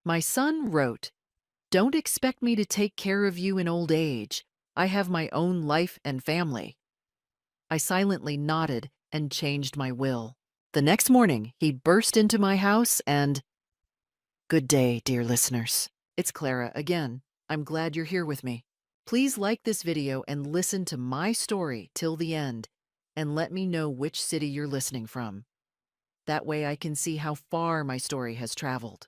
My son wrote, "Don't expect me to take care of you in old age. I have my own life and family." I silently nodded and changed my will. The next morning, he burst into my house and, "Good day, dear listeners. It's Clara again. I'm glad you're here with me. Please like this video and listen to my story till the end, and let me know which city you're listening from. That way I can see how far my story has traveled.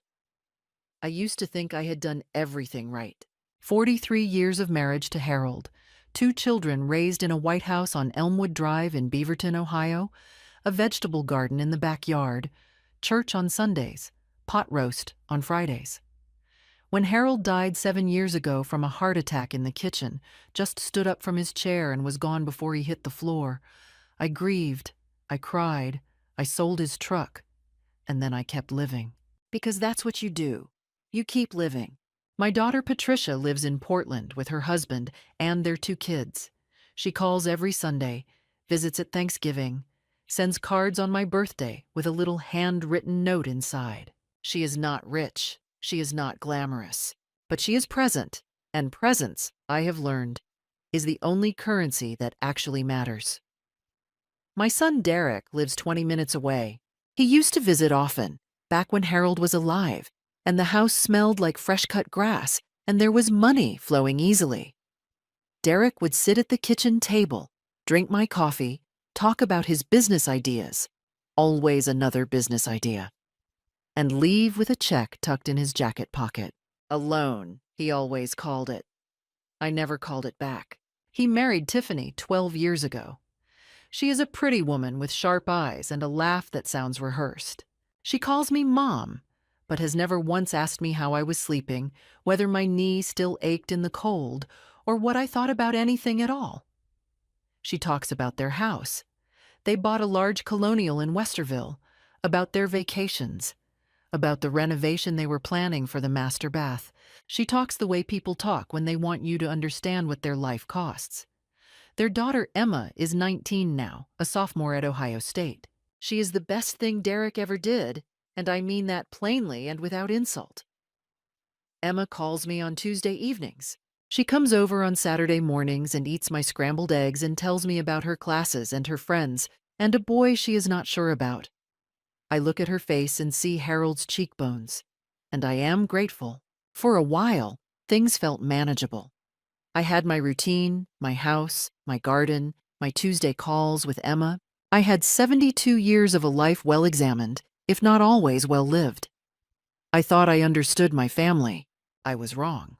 I used to think I had done everything right. 43 years of marriage to Harold, 2 children raised in a White House on Elmwood Drive in Beaverton, Ohio, a vegetable garden in the backyard, church on Sundays, pot roast on Fridays. When Harold died 7 years ago from a heart attack in the kitchen, just stood up from his chair and was gone before he hit the floor, I grieved, I cried, I sold his truck, and then I kept living. Because that's what you do. You keep living. My daughter Patricia lives in Portland with her husband and their 2 kids. She calls every Sunday, visits at Thanksgiving, sends cards on my birthday with a little handwritten note inside. She is not rich. She is not glamorous. But she is present, and presence, I have learned, is the only currency that actually matters. My son Derek lives 20 minutes away. He used to visit often, back when Harold was alive, and the house smelled like fresh-cut grass, and there was money flowing easily. Derek would sit at the kitchen table, drink my coffee, talk about his business ideas, always another business idea, and leave with a check tucked in his jacket pocket. A loan, he always called it. I never called it back. He married Tiffany 12 years ago. She is a pretty woman with sharp eyes and a laugh that sounds rehearsed. She calls me Mom, but has never once asked me how I was sleeping, whether my knee still ached in the cold, or what I thought about anything at all. She talks about their house. They bought a large colonial in Westerville, about their vacations, about the renovation they were planning for the master bath. She talks the way people talk when they want you to understand what their life costs. Their daughter Emma is 19 now, a sophomore at Ohio State. She is the best thing Derek ever did, and I mean that plainly and without insult. Emma calls me on Tuesday evenings. She comes over on Saturday mornings and eats my scrambled eggs and tells me about her classes and her friends and a boy she is not sure about. I look at her face and see Harold's cheekbones, and I am grateful. For a while, things felt manageable. I had my routine, my house, my garden, my Tuesday calls with Emma. I had 72 years of a life well examined, if not always well lived. I thought I understood my family. I was wrong.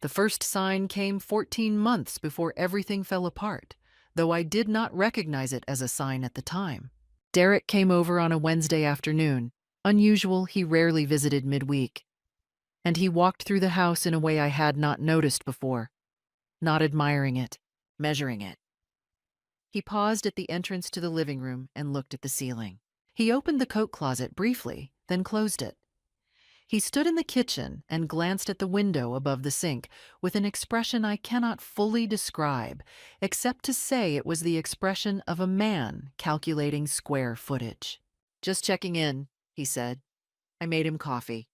The first sign came 14 months before everything fell apart, though I did not recognize it as a sign at the time. Derek came over on a Wednesday afternoon. Unusual, he rarely visited midweek. And he walked through the house in a way I had not noticed before, not admiring it, measuring it. He paused at the entrance to the living room and looked at the ceiling. He opened the coat closet briefly, then closed it. He stood in the kitchen and glanced at the window above the sink with an expression I cannot fully describe, except to say it was the expression of a man calculating square footage. "Just checking in," he said. I made him coffee.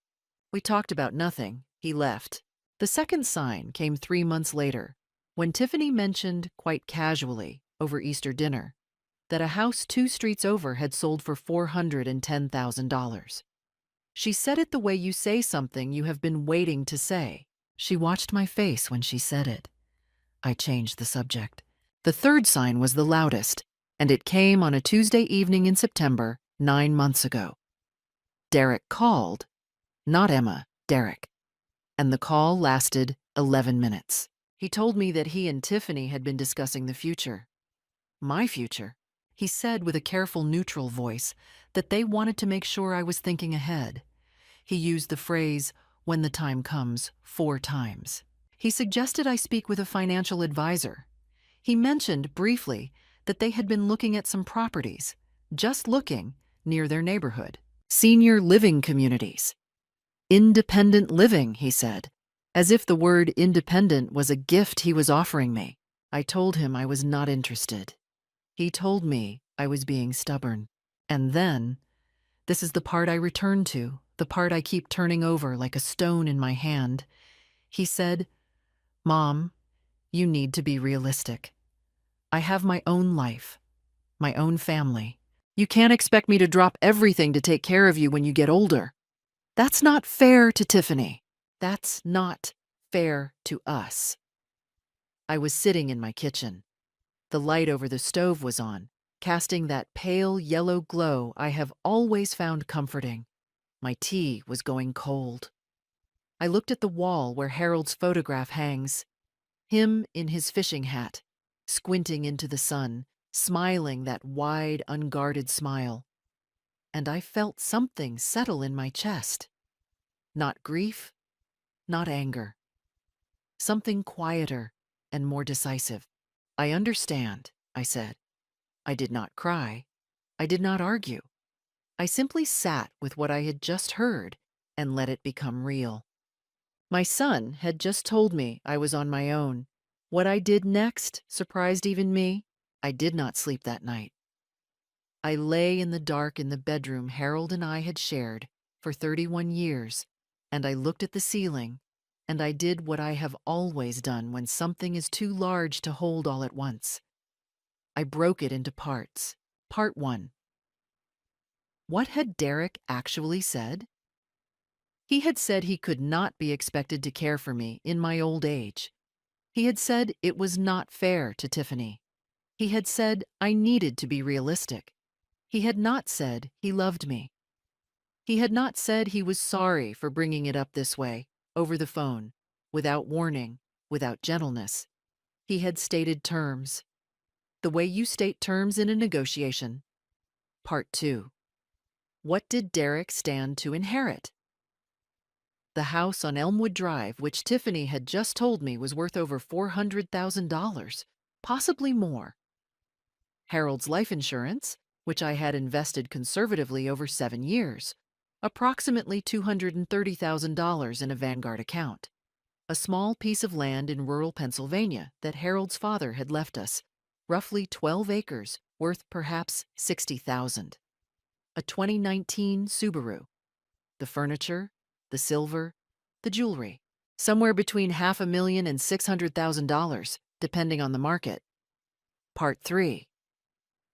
We talked about nothing. He left. The second sign came 3 months later, when Tiffany mentioned, quite casually, over Easter dinner, that a house 2 streets over had sold for $410,000. She said it the way you say something you have been waiting to say. She watched my face when she said it. I changed the subject. The third sign was the loudest, and it came on a Tuesday evening in September, 9 months ago. Derek called. Not Emma, Derek. And the call lasted 11 minutes. He told me that he and Tiffany had been discussing the future. My future. He said with a careful, neutral voice that they wanted to make sure I was thinking ahead. He used the phrase, "when the time comes," 4 times. He suggested I speak with a financial advisor. He mentioned, briefly, that they had been looking at some properties, just looking, near their neighborhood. Senior living communities. Independent living, he said, as if the word independent was a gift he was offering me. I told him I was not interested. He told me I was being stubborn. And then, this is the part I returned to, the part I keep turning over like a stone in my hand. He said, "Mom, you need to be realistic. I have my own life, my own family. You can't expect me to drop everything to take care of you when you get older. That's not fair to Tiffany. That's not fair to us." I was sitting in my kitchen. The light over the stove was on, casting that pale yellow glow I have always found comforting. My tea was going cold. I looked at the wall where Harold's photograph hangs, him in his fishing hat, squinting into the sun, smiling that wide, unguarded smile. And I felt something settle in my chest. Not grief, not anger. Something quieter and more decisive. "I understand," I said. I did not cry. I did not argue. I simply sat with what I had just heard and let it become real. My son had just told me I was on my own. What I did next surprised even me. I did not sleep that night. I lay in the dark in the bedroom Harold and I had shared for 31 years, and I looked at the ceiling, and I did what I have always done when something is too large to hold all at once. I broke it into parts. Part 1. What had Derek actually said? He had said he could not be expected to care for me in my old age. He had said it was not fair to Tiffany. He had said I needed to be realistic. He had not said he loved me. He had not said he was sorry for bringing it up this way, over the phone, without warning, without gentleness. He had stated terms. The way you state terms in a negotiation. Part 2. What did Derek stand to inherit? The house on Elmwood Drive, which Tiffany had just told me was worth over $400,000, possibly more. Harold's life insurance, which I had invested conservatively over 7 years, approximately $230,000 in a Vanguard account. A small piece of land in rural Pennsylvania that Harold's father had left us, roughly 12 acres, worth perhaps $60,000. A 2019 Subaru. The furniture, the silver, the jewelry, somewhere between $500,000 and $600,000, depending on the market. Part 3.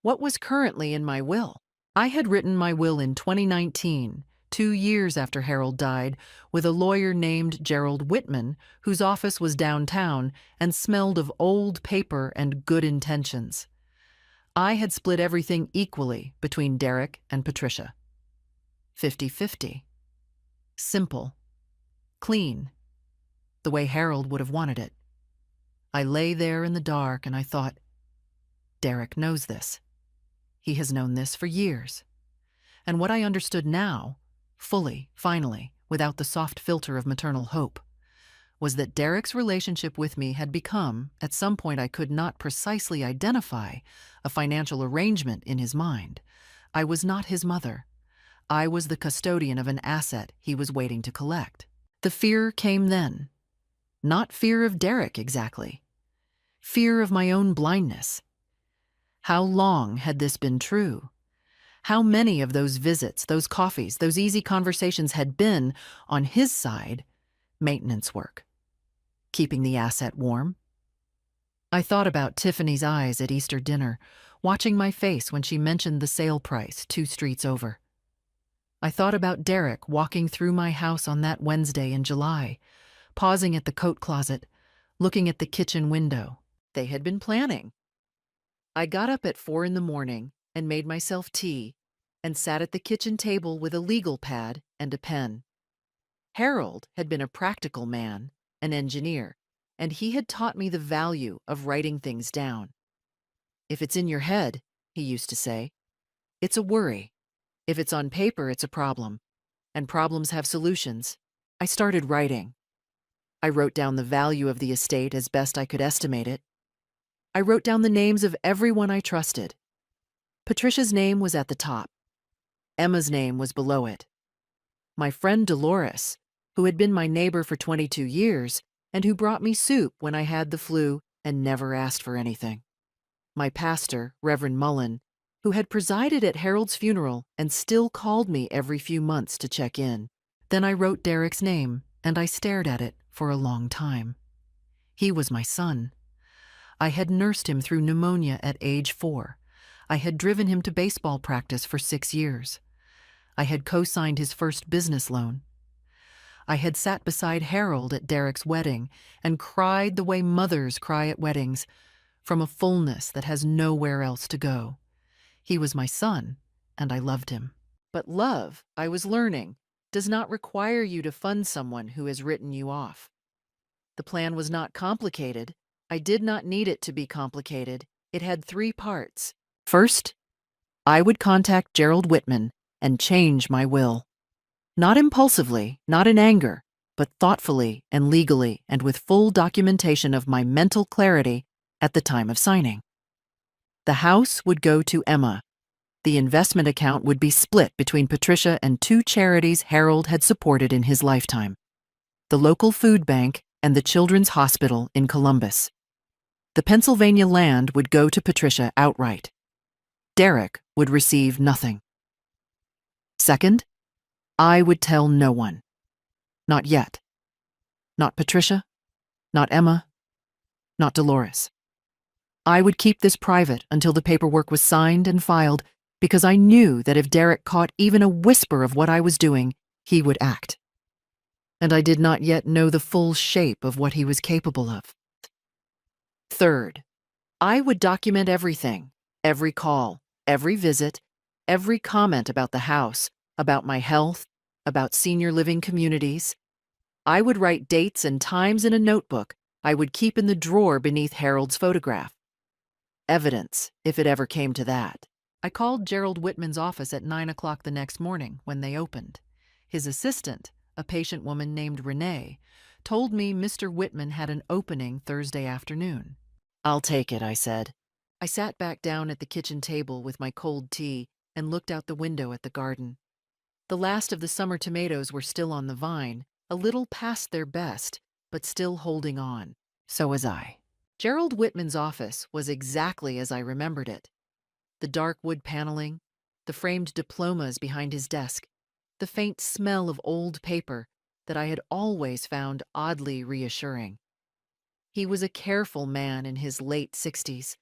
What was currently in my will? I had written my will in 2019, 2 years after Harold died, with a lawyer named Gerald Whitman, whose office was downtown and smelled of old paper and good intentions. I had split everything equally between Derek and Patricia. 50-50. Simple. Clean. The way Harold would have wanted it. I lay there in the dark and I thought, Derek knows this. He has known this for years. And what I understood now, fully, finally, without the soft filter of maternal hope, was that Derek's relationship with me had become, at some point I could not precisely identify, a financial arrangement in his mind. I was not his mother. I was the custodian of an asset he was waiting to collect. The fear came then. Not fear of Derek exactly. Fear of my own blindness. How long had this been true? How many of those visits, those coffees, those easy conversations had been, on his side, maintenance work? Keeping the asset warm? I thought about Tiffany's eyes at Easter dinner, watching my face when she mentioned the sale price 2 streets over. I thought about Derek walking through my house on that Wednesday in July, pausing at the coat closet, looking at the kitchen window. They had been planning. I got up at 4 in the morning and made myself tea and sat at the kitchen table with a legal pad and a pen. Harold had been a practical man, an engineer, and he had taught me the value of writing things down. If it's in your head, he used to say, it's a worry. If it's on paper, it's a problem, and problems have solutions. I started writing. I wrote down the value of the estate as best I could estimate it. I wrote down the names of everyone I trusted. Patricia's name was at the top. Emma's name was below it. My friend Dolores, who had been my neighbor for 22 years and who brought me soup when I had the flu and never asked for anything. My pastor, Reverend Mullen, who had presided at Harold's funeral and still called me every few months to check in. Then I wrote Derek's name, and I stared at it for a long time. He was my son. I had nursed him through pneumonia at age 4. I had driven him to baseball practice for 6 years. I had co-signed his first business loan. I had sat beside Harold at Derek's wedding and cried the way mothers cry at weddings, from a fullness that has nowhere else to go. He was my son, and I loved him. But love, I was learning, does not require you to fund someone who has written you off. The plan was not complicated. I did not need it to be complicated. It had 3 parts. First, I would contact Gerald Whitman and change my will. Not impulsively, not in anger, but thoughtfully and legally and with full documentation of my mental clarity at the time of signing. The house would go to Emma. The investment account would be split between Patricia and 2 charities Harold had supported in his lifetime: the local food bank and the Children's Hospital in Columbus. The Pennsylvania land would go to Patricia outright. Derek would receive nothing. Second, I would tell no one. Not yet. Not Patricia, not Emma, not Dolores. I would keep this private until the paperwork was signed and filed, because I knew that if Derek caught even a whisper of what I was doing, he would act. And I did not yet know the full shape of what he was capable of. Third, I would document everything, every call, every visit, every comment about the house, about my health, about senior living communities. I would write dates and times in a notebook I would keep in the drawer beneath Harold's photograph. Evidence, if it ever came to that. I called Gerald Whitman's office at 9 o'clock the next morning when they opened. His assistant, a patient woman named Renee, told me Mr. Whitman had an opening Thursday afternoon. "I'll take it," I said. I sat back down at the kitchen table with my cold tea and looked out the window at the garden. The last of the summer tomatoes were still on the vine, a little past their best, but still holding on. So was I. Gerald Whitman's office was exactly as I remembered it. The dark wood paneling, the framed diplomas behind his desk, the faint smell of old paper that I had always found oddly reassuring. He was a careful man in his late 60s,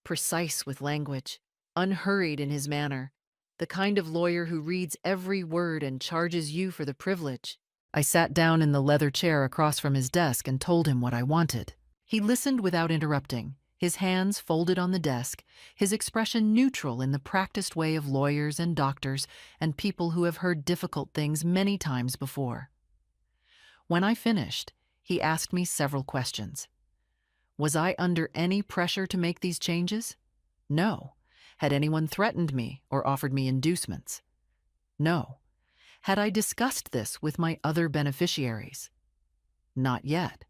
precise with language, unhurried in his manner, the kind of lawyer who reads every word and charges you for the privilege. I sat down in the leather chair across from his desk and told him what I wanted. He listened without interrupting, his hands folded on the desk, his expression neutral in the practiced way of lawyers and doctors and people who have heard difficult things many times before. When I finished, he asked me several questions. Was I under any pressure to make these changes? No. Had anyone threatened me or offered me inducements? No. Had I discussed this with my other beneficiaries? Not yet.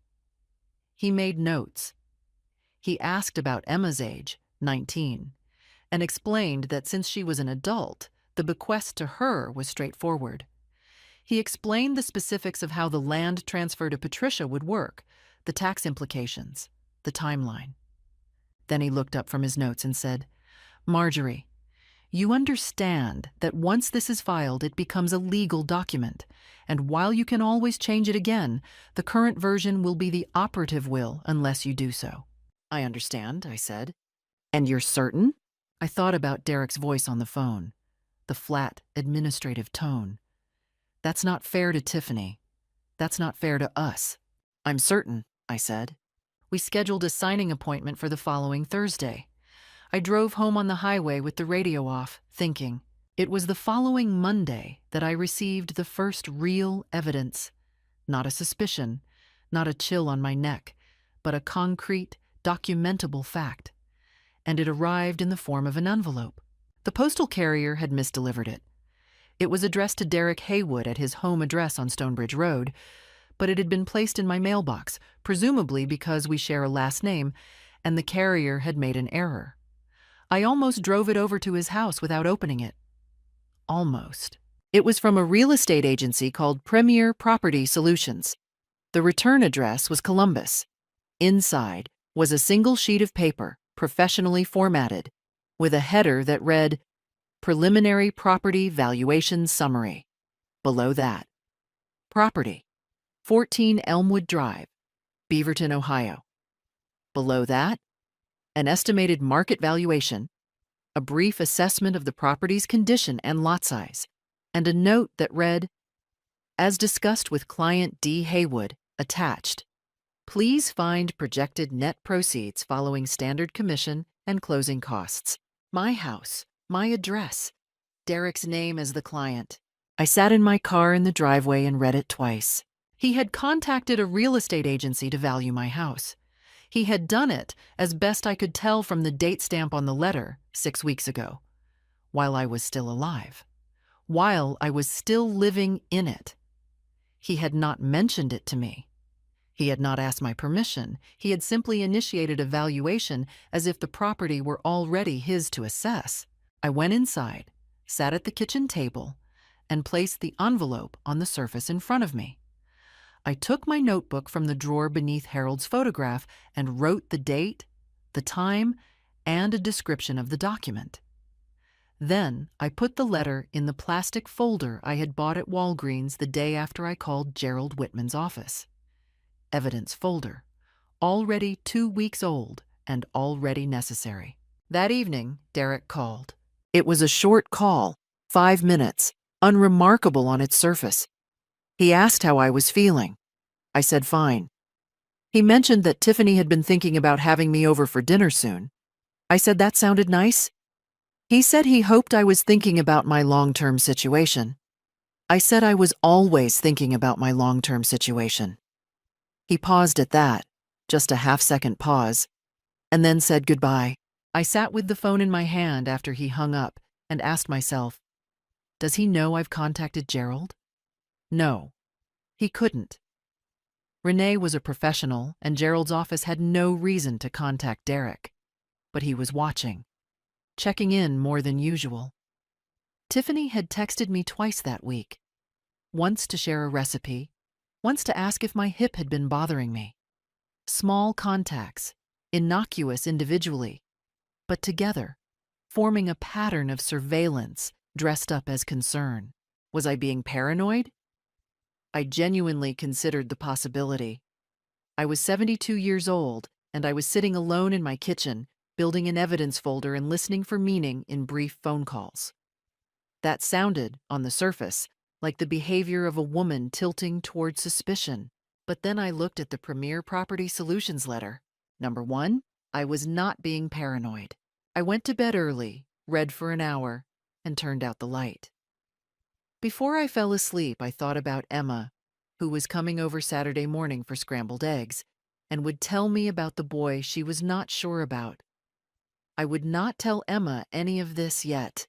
He made notes. He asked about Emma's age, 19, and explained that since she was an adult, the bequest to her was straightforward. He explained the specifics of how the land transfer to Patricia would work, the tax implications, the timeline. Then he looked up from his notes and said, "Marjorie, you understand that once this is filed, it becomes a legal document, and while you can always change it again, the current version will be the operative will unless you do so." "I understand," I said. "And you're certain?" I thought about Derek's voice on the phone, the flat, administrative tone. "That's not fair to Tiffany. That's not fair to us." "I'm certain," I said. We scheduled a signing appointment for the following Thursday. I drove home on the highway with the radio off, thinking. It was the following Monday that I received the first real evidence. Not a suspicion, not a chill on my neck, but a concrete, documentable fact. And it arrived in the form of an envelope. The postal carrier had misdelivered it. It was addressed to Derek Haywood at his home address on Stonebridge Road, but it had been placed in my mailbox, presumably because we share a last name, and the carrier had made an error. I almost drove it over to his house without opening it. Almost. It was from a real estate agency called Premier Property Solutions. The return address was Columbus. Inside was a single sheet of paper, professionally formatted. with a header that read, Preliminary Property Valuation Summary. Below that, Property, 14 Elmwood Drive, Beaverton, Ohio. Below that, an estimated market valuation, a brief assessment of the property's condition and lot size, and a note that read, As discussed with client D. Haywood, attached. Please find projected net proceeds following standard commission and closing costs. My house, my address, Derek's name as the client. I sat in my car in the driveway and read it twice. He had contacted a real estate agency to value my house. He had done it, as best I could tell from the date stamp on the letter, 6 weeks ago, while I was still alive, while I was still living in it. He had not mentioned it to me. He had not asked my permission. He had simply initiated a valuation as if the property were already his to assess. I went inside, sat at the kitchen table, and placed the envelope on the surface in front of me. I took my notebook from the drawer beneath Harold's photograph and wrote the date, the time, and a description of the document. Then I put the letter in the plastic folder I had bought at Walgreens the day after I called Gerald Whitman's office. Evidence folder, already 2 weeks old and already necessary. That evening, Derek called. It was a short call, 5 minutes, unremarkable on its surface. He asked how I was feeling. I said fine. He mentioned that Tiffany had been thinking about having me over for dinner soon. I said that sounded nice. He said he hoped I was thinking about my long-term situation. I said I was always thinking about my long-term situation. He paused at that, just a half-second pause, and then said goodbye. I sat with the phone in my hand after he hung up and asked myself, does he know I've contacted Gerald? No, he couldn't. Renee was a professional, and Gerald's office had no reason to contact Derek. But he was watching, checking in more than usual. Tiffany had texted me twice that week, once to share a recipe, once to ask if my hip had been bothering me. Small contacts, innocuous individually, but together, forming a pattern of surveillance dressed up as concern. Was I being paranoid? I genuinely considered the possibility. I was 72 years old, and I was sitting alone in my kitchen, building an evidence folder and listening for meaning in brief phone calls. That sounded, on the surface, like the behavior of a woman tilting toward suspicion. But then I looked at the Premier Property Solutions letter. Number 1, I was not being paranoid. I went to bed early, read for an hour, and turned out the light. Before I fell asleep, I thought about Emma, who was coming over Saturday morning for scrambled eggs, and would tell me about the boy she was not sure about. I would not tell Emma any of this yet.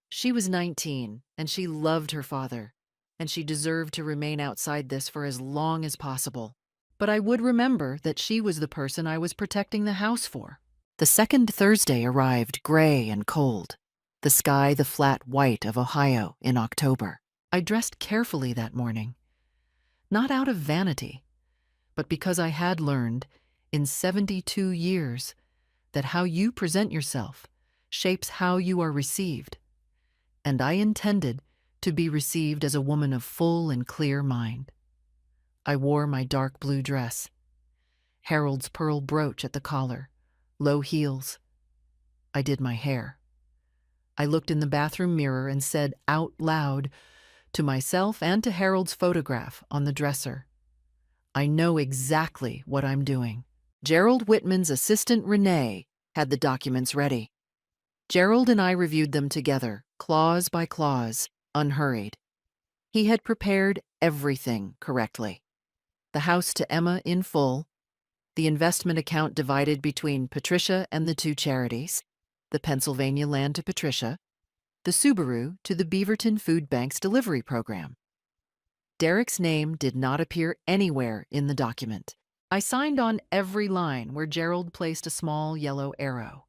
She was 19, and she loved her father, and she deserved to remain outside this for as long as possible. But I would remember that she was the person I was protecting the house for. The second Thursday arrived gray and cold, the sky the flat white of Ohio in October. I dressed carefully that morning, not out of vanity, but because I had learned, in 72 years, that how you present yourself shapes how you are received. And I intended to be received as a woman of full and clear mind. I wore my dark blue dress, Harold's pearl brooch at the collar, low heels. I did my hair. I looked in the bathroom mirror and said out loud to myself and to Harold's photograph on the dresser, I know exactly what I'm doing. Gerald Whitman's assistant Renee had the documents ready. Gerald and I reviewed them together, clause by clause, unhurried. He had prepared everything correctly. The house to Emma in full, the investment account divided between Patricia and the 2 charities, the Pennsylvania land to Patricia, the Subaru to the Beaverton Food Bank's delivery program. Derek's name did not appear anywhere in the document. I signed on every line where Gerald placed a small yellow arrow.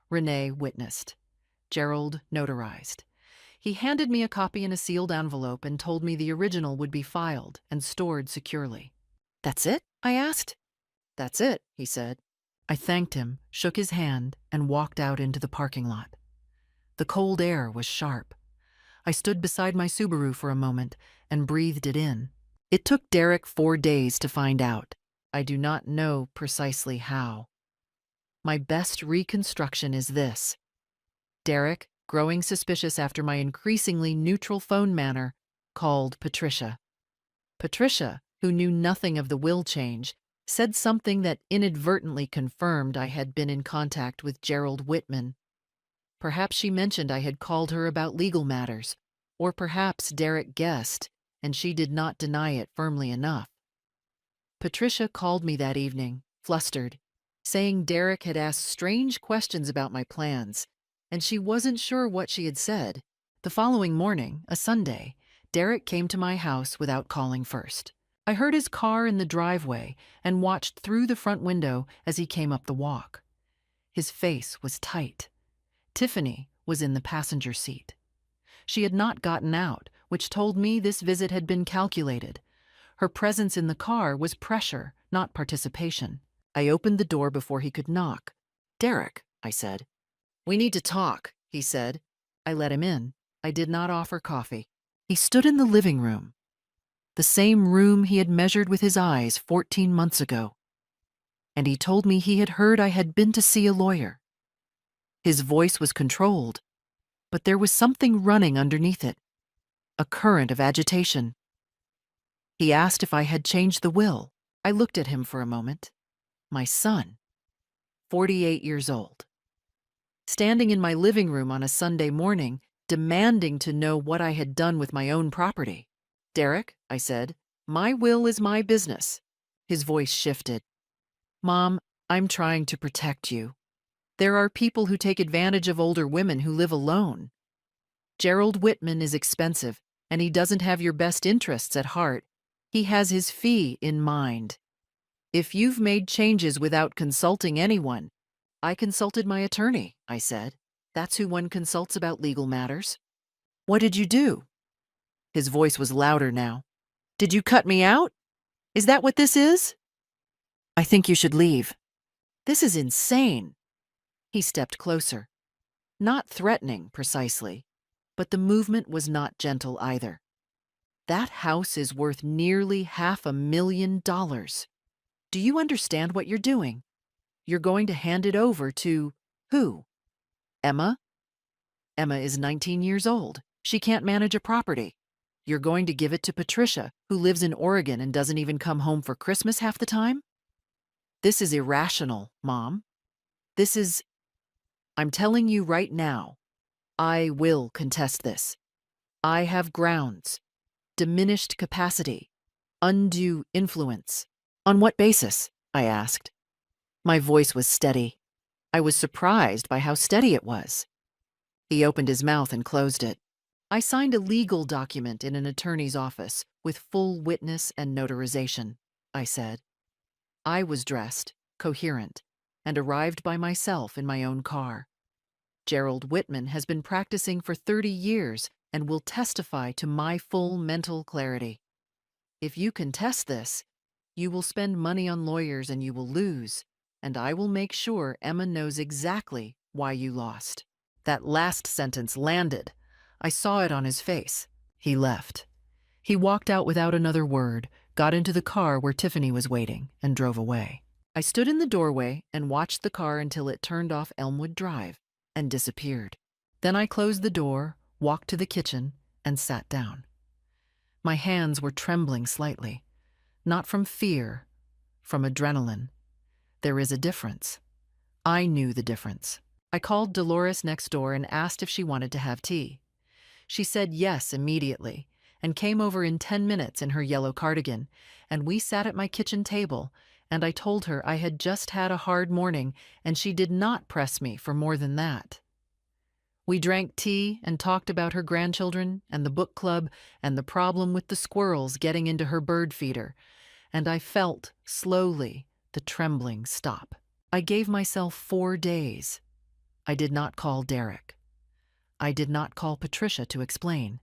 Renee witnessed. Gerald notarized. He handed me a copy in a sealed envelope and told me the original would be filed and stored securely. That's it? I asked. That's it, he said. I thanked him, shook his hand, and walked out into the parking lot. The cold air was sharp. I stood beside my Subaru for a moment and breathed it in. It took Derek 4 days to find out. I do not know precisely how. My best reconstruction is this. Derek, growing suspicious after my increasingly neutral phone manner, called Patricia. Patricia, who knew nothing of the will change, said something that inadvertently confirmed I had been in contact with Gerald Whitman. Perhaps she mentioned I had called her about legal matters, or perhaps Derek guessed, and she did not deny it firmly enough. Patricia called me that evening, flustered, saying Derek had asked strange questions about my plans, and she wasn't sure what she had said. The following morning, a Sunday, Derek came to my house without calling first. I heard his car in the driveway and watched through the front window as he came up the walk. His face was tight. Tiffany was in the passenger seat. She had not gotten out, which told me this visit had been calculated. Her presence in the car was pressure, not participation. I opened the door before he could knock. "Derek," I said. "We need to talk," he said. I let him in. I did not offer coffee. He stood in the living room, the same room he had measured with his eyes 14 months ago. And he told me he had heard I had been to see a lawyer. His voice was controlled, but there was something running underneath it, a current of agitation. He asked if I had changed the will. I looked at him for a moment. My son, 48 years old, standing in my living room on a Sunday morning, demanding to know what I had done with my own property. "Derek," I said, "my will is my business." His voice shifted. "Mom, I'm trying to protect you. There are people who take advantage of older women who live alone. Gerald Whitman is expensive, and he doesn't have your best interests at heart. He has his fee in mind. If you've made changes without consulting anyone—" "I consulted my attorney," I said. "That's who one consults about legal matters." "What did you do?" His voice was louder now. "Did you cut me out? Is that what this is?" "I think you should leave." "This is insane." He stepped closer. Not threatening, precisely, but the movement was not gentle either. "That house is worth nearly $500,000. Do you understand what you're doing? You're going to hand it over to who? Emma? Emma is 19 years old. She can't manage a property. You're going to give it to Patricia, who lives in Oregon and doesn't even come home for Christmas half the time? This is irrational, Mom. This is... I'm telling you right now, I will contest this. I have grounds, diminished capacity, undue influence. On what basis? I asked. My voice was steady. I was surprised by how steady it was. He opened his mouth and closed it. I signed a legal document in an attorney's office with full witness and notarization, I said. I was dressed, coherent, and arrived by myself in my own car. Gerald Whitman has been practicing for 30 years and will testify to my full mental clarity. If you contest this, you will spend money on lawyers and you will lose, and I will make sure Emma knows exactly why you lost. That last sentence landed. I saw it on his face. He left. He walked out without another word, got into the car where Tiffany was waiting, and drove away. I stood in the doorway and watched the car until it turned off Elmwood Drive and disappeared. Then I closed the door, walked to the kitchen, and sat down. My hands were trembling slightly, not from fear, from adrenaline. There is a difference. I knew the difference. I called Dolores next door and asked if she wanted to have tea. She said yes immediately and came over in 10 minutes in her yellow cardigan, and we sat at my kitchen table, and I told her I had just had a hard morning and she did not press me for more than that. We drank tea and talked about her grandchildren and the book club and the problem with the squirrels getting into her bird feeder, and I felt, slowly, the trembling stop. I gave myself 4 days. I did not call Derek. I did not call Patricia to explain.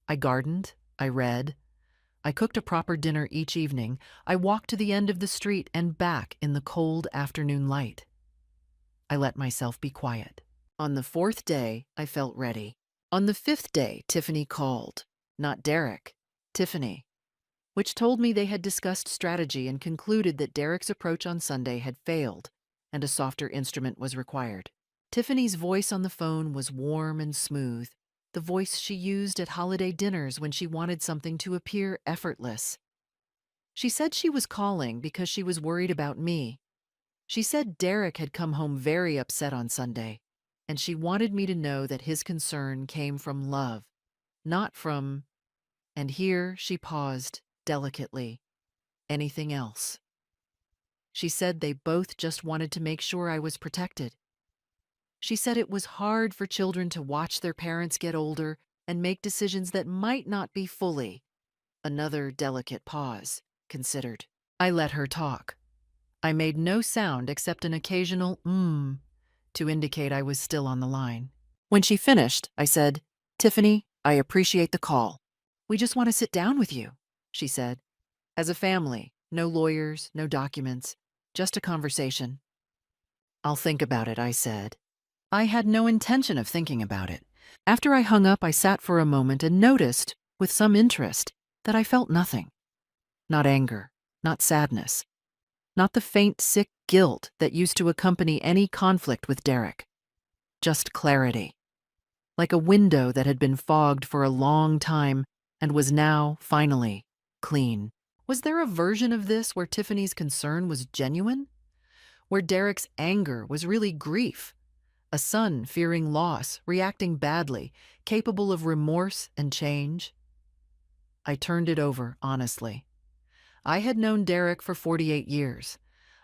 I gardened, I read, I cooked a proper dinner each evening. I walked to the end of the street and back in the cold afternoon light. I let myself be quiet. On the fourth day, I felt ready. On the fifth day, Tiffany called. Not Derek, Tiffany, which told me they had discussed strategy and concluded that Derek's approach on Sunday had failed and a softer instrument was required. Tiffany's voice on the phone was warm and smooth, the voice she used at holiday dinners when she wanted something to appear effortless. She said she was calling because she was worried about me. She said Derek had come home very upset on Sunday, and she wanted me to know that his concern came from love, not from, and here she paused delicately, anything else. She said they both just wanted to make sure I was protected. She said it was hard for children to watch their parents get older and make decisions that might not be fully. Another delicate pause, considered. I let her talk. I made no sound except an occasional to indicate I was still on the line. When she finished, I said, "Tiffany, I appreciate the call. We just want to sit down with you," she said. "As a family, no lawyers, no documents, just a conversation." "I'll think about it," I said. I had no intention of thinking about it. After I hung up, I sat for a moment and noticed, with some interest, that I felt nothing. Not anger, not sadness, not the faint, sick guilt that used to accompany any conflict with Derek. Just clarity. Like a window that had been fogged for a long time and was now, finally, clean. Was there a version of this where Tiffany's concern was genuine? Where Derek's anger was really grief? A son fearing loss, reacting badly, capable of remorse and change? I turned it over, honestly. I had known Derek for 48 years.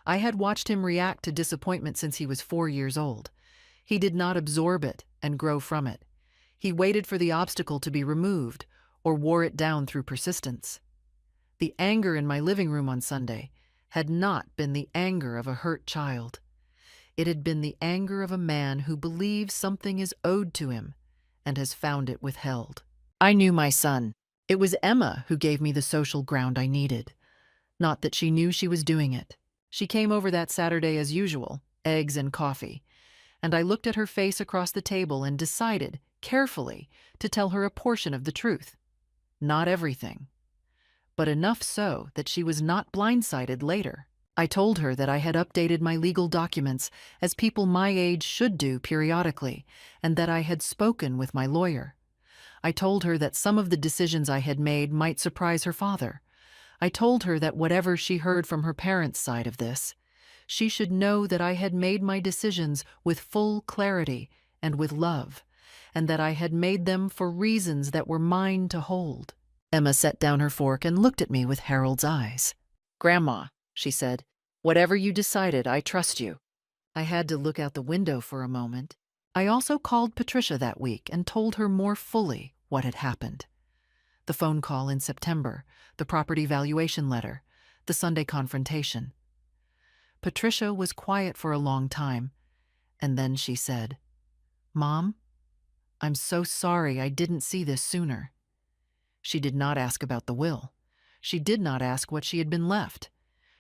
I had watched him react to disappointment since he was 4 years old. He did not absorb it and grow from it. He waited for the obstacle to be removed or wore it down through persistence. The anger in my living room on Sunday had not been the anger of a hurt child. It had been the anger of a man who believes something is owed to him and has found it withheld. I knew my son. It was Emma who gave me the social ground I needed. Not that she knew she was doing it. She came over that Saturday as usual, eggs and coffee, and I looked at her face across the table and decided, carefully, to tell her a portion of the truth. Not everything, but enough so that she was not blindsided later. I told her that I had updated my legal documents as people my age should do periodically, and that I had spoken with my lawyer. I told her that some of the decisions I had made might surprise her father. I told her that whatever she heard from her parents' side of this, she should know that I had made my decisions with full clarity and with love, and that I had made them for reasons that were mine to hold. Emma set down her fork and looked at me with Harold's eyes. "Grandma," she said, "whatever you decided, I trust you." I had to look out the window for a moment. I also called Patricia that week and told her more fully what had happened. The phone call in September, the property valuation letter, the Sunday confrontation. Patricia was quiet for a long time, and then she said, "Mom, I'm so sorry I didn't see this sooner." She did not ask about the will. She did not ask what she had been left.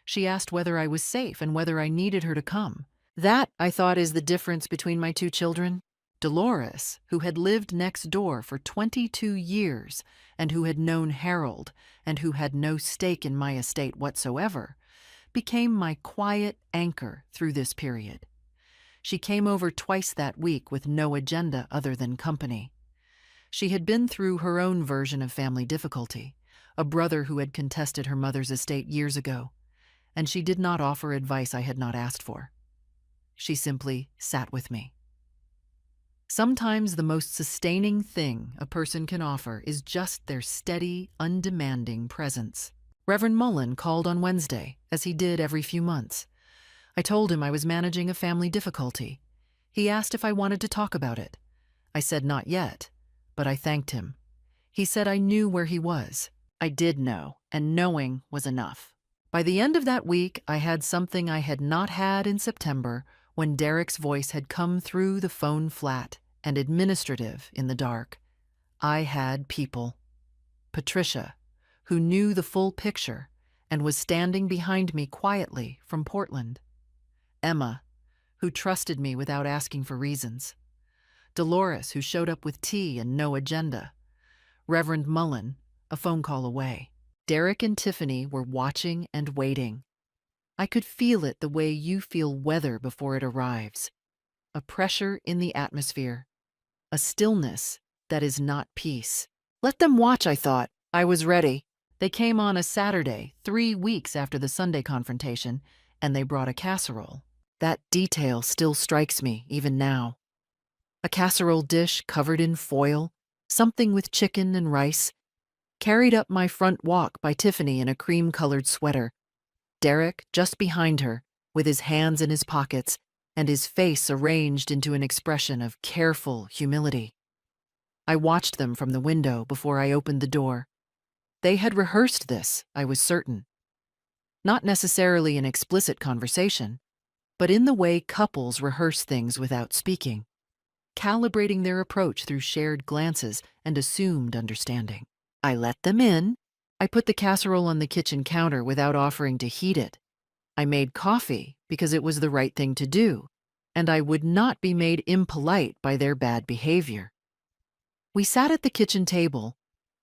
She asked whether I was safe and whether I needed her to come. That, I thought, is the difference between my two children. Dolores, who had lived next door for 22 years and who had known Harold and who had no stake in my estate whatsoever, became my quiet anchor through this period. She came over twice that week with no agenda other than company. She had been through her own version of family difficulty, a brother who had contested her mother's estate years ago, and she did not offer advice I had not asked for. She simply sat with me. Sometimes the most sustaining thing a person can offer is just their steady, undemanding presence. Reverend Mullen called on Wednesday, as he did every few months. I told him I was managing a family difficulty. He asked if I wanted to talk about it. I said not yet, but I thanked him. He said I knew where he was. I did know, and knowing was enough. By the end of that week, I had something I had not had in September, when Derek's voice had come through the phone flat and administrative in the dark. I had people. Patricia, who knew the full picture and was standing behind me quietly from Portland. Emma, who trusted me without asking for reasons. Dolores, who showed up with tea and no agenda. Reverend Mullen, a phone call away. Derek and Tiffany were watching and waiting. I could feel it the way you feel weather before it arrives. A pressure in the atmosphere. A stillness that is not peace. Let them watch, I thought. I was ready. They came on a Saturday, 3 weeks after the Sunday confrontation, and they brought a casserole. That detail still strikes me, even now. A casserole dish covered in foil, something with chicken and rice, carried up my front walk by Tiffany in a cream-colored sweater. Derek just behind her, with his hands in his pockets and his face arranged into an expression of careful humility. I watched them from the window before I opened the door. They had rehearsed this, I was certain. Not necessarily in explicit conversation, but in the way couples rehearse things without speaking, calibrating their approach through shared glances and assumed understanding. I let them in. I put the casserole on the kitchen counter without offering to heat it. I made coffee because it was the right thing to do, and I would not be made impolite by their bad behavior. We sat at the kitchen table,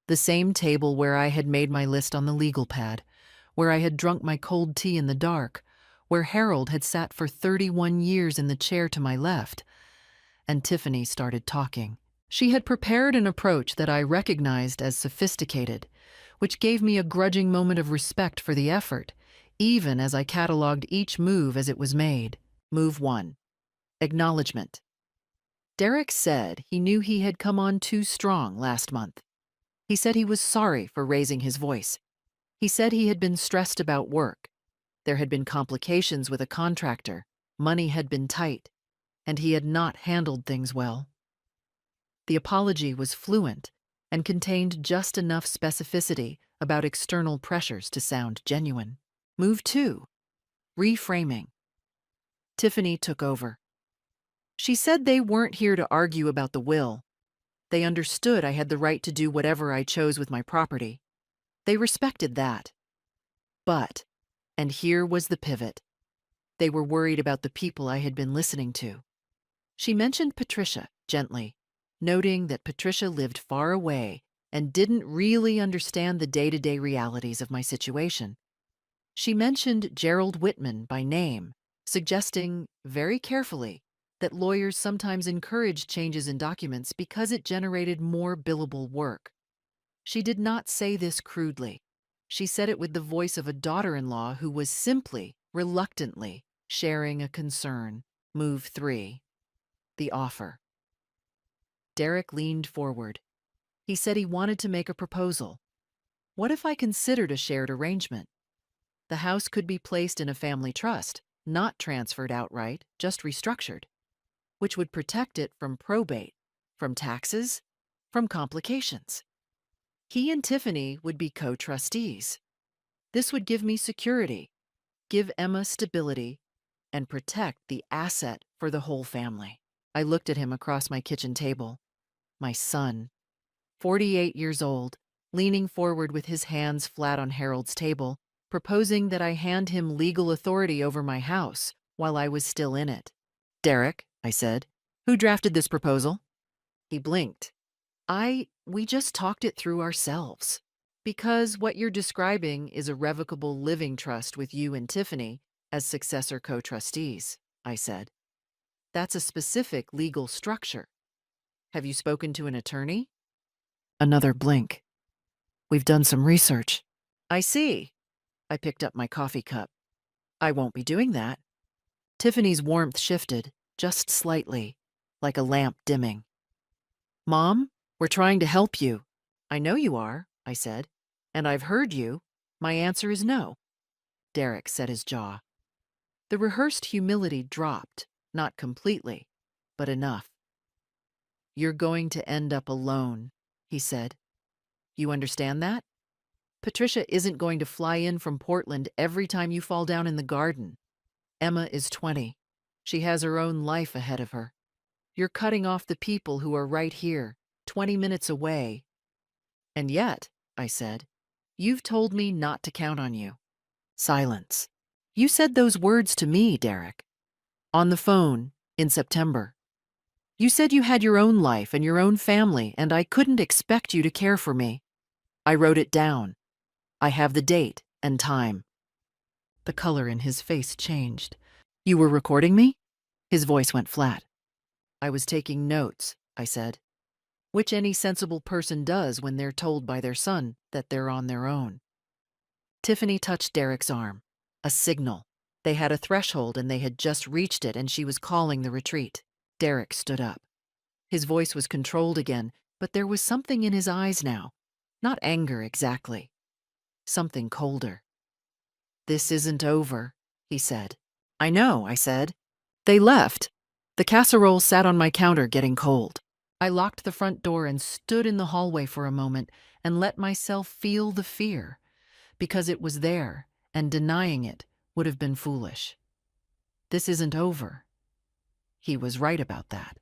the same table where I had made my list on the legal pad, where I had drunk my cold tea in the dark, where Harold had sat for 31 years in the chair to my left, and Tiffany started talking. She had prepared an approach that I recognized as sophisticated, which gave me a grudging moment of respect for the effort, even as I cataloged each move as it was made. Move 1. Acknowledgement. Derek said he knew he had come on too strong last month. He said he was sorry for raising his voice. He said he had been stressed about work. There had been complications with a contractor, money had been tight, and he had not handled things well. The apology was fluent and contained just enough specificity about external pressures to sound genuine. Move 2. Reframing. Tiffany took over. She said they weren't here to argue about the will. They understood I had the right to do whatever I chose with my property. They respected that. But, and here was the pivot, they were worried about the people I had been listening to. She mentioned Patricia gently, noting that Patricia lived far away and didn't really understand the day-to-day realities of my situation. She mentioned Gerald Whitman by name, suggesting, very carefully, that lawyers sometimes encourage changes in documents because it generated more billable work. She did not say this crudely. She said it with the voice of a daughter-in-law who was simply, reluctantly, sharing a concern. Move 3. The offer. Derek leaned forward. He said he wanted to make a proposal. What if I considered a shared arrangement? The house could be placed in a family trust, not transferred outright, just restructured, which would protect it from probate, from taxes, from complications. He and Tiffany would be co-trustees. This would give me security, give Emma stability, and protect the asset for the whole family. I looked at him across my kitchen table. My son, 48 years old, leaning forward with his hands flat on Harold's table, proposing that I hand him legal authority over my house while I was still in it. Derek, I said, who drafted this proposal? He blinked. We just talked it through ourselves. Because what you're describing is a revocable living trust with you and Tiffany as successor co-trustees, I said. That's a specific legal structure. Have you spoken to an attorney? Another blink. We've done some research. I see. I picked up my coffee cup. I won't be doing that. Tiffany's warmth shifted, just slightly, like a lamp dimming. Mom, we're trying to help you. I know you are, I said, and I've heard you. My answer is no. Derek set his jaw. The rehearsed humility dropped, not completely, but enough. You're going to end up alone, he said. You understand that? Patricia isn't going to fly in from Portland every time you fall down in the garden. Emma is 20. She has her own life ahead of her. You're cutting off the people who are right here, 20 minutes away. And yet, I said, You've told me not to count on you. Silence. You said those words to me, Derek. On the phone, in September. You said you had your own life and your own family, and I couldn't expect you to care for me. I wrote it down. I have the date and time. The color in his face changed. You were recording me? His voice went flat. I was taking notes, I said, which any sensible person does when they're told by their son that they're on their own. Tiffany touched Derek's arm. A signal. They had a threshold and they had just reached it, and she was calling the retreat. Derek stood up. His voice was controlled again, but there was something in his eyes now. Not anger exactly. Something colder. This isn't over, he said. I know, I said. They left. The casserole sat on my counter getting cold. I locked the front door and stood in the hallway for a moment and let myself feel the fear, because it was there, and denying it would have been foolish. This isn't over. He was right about that.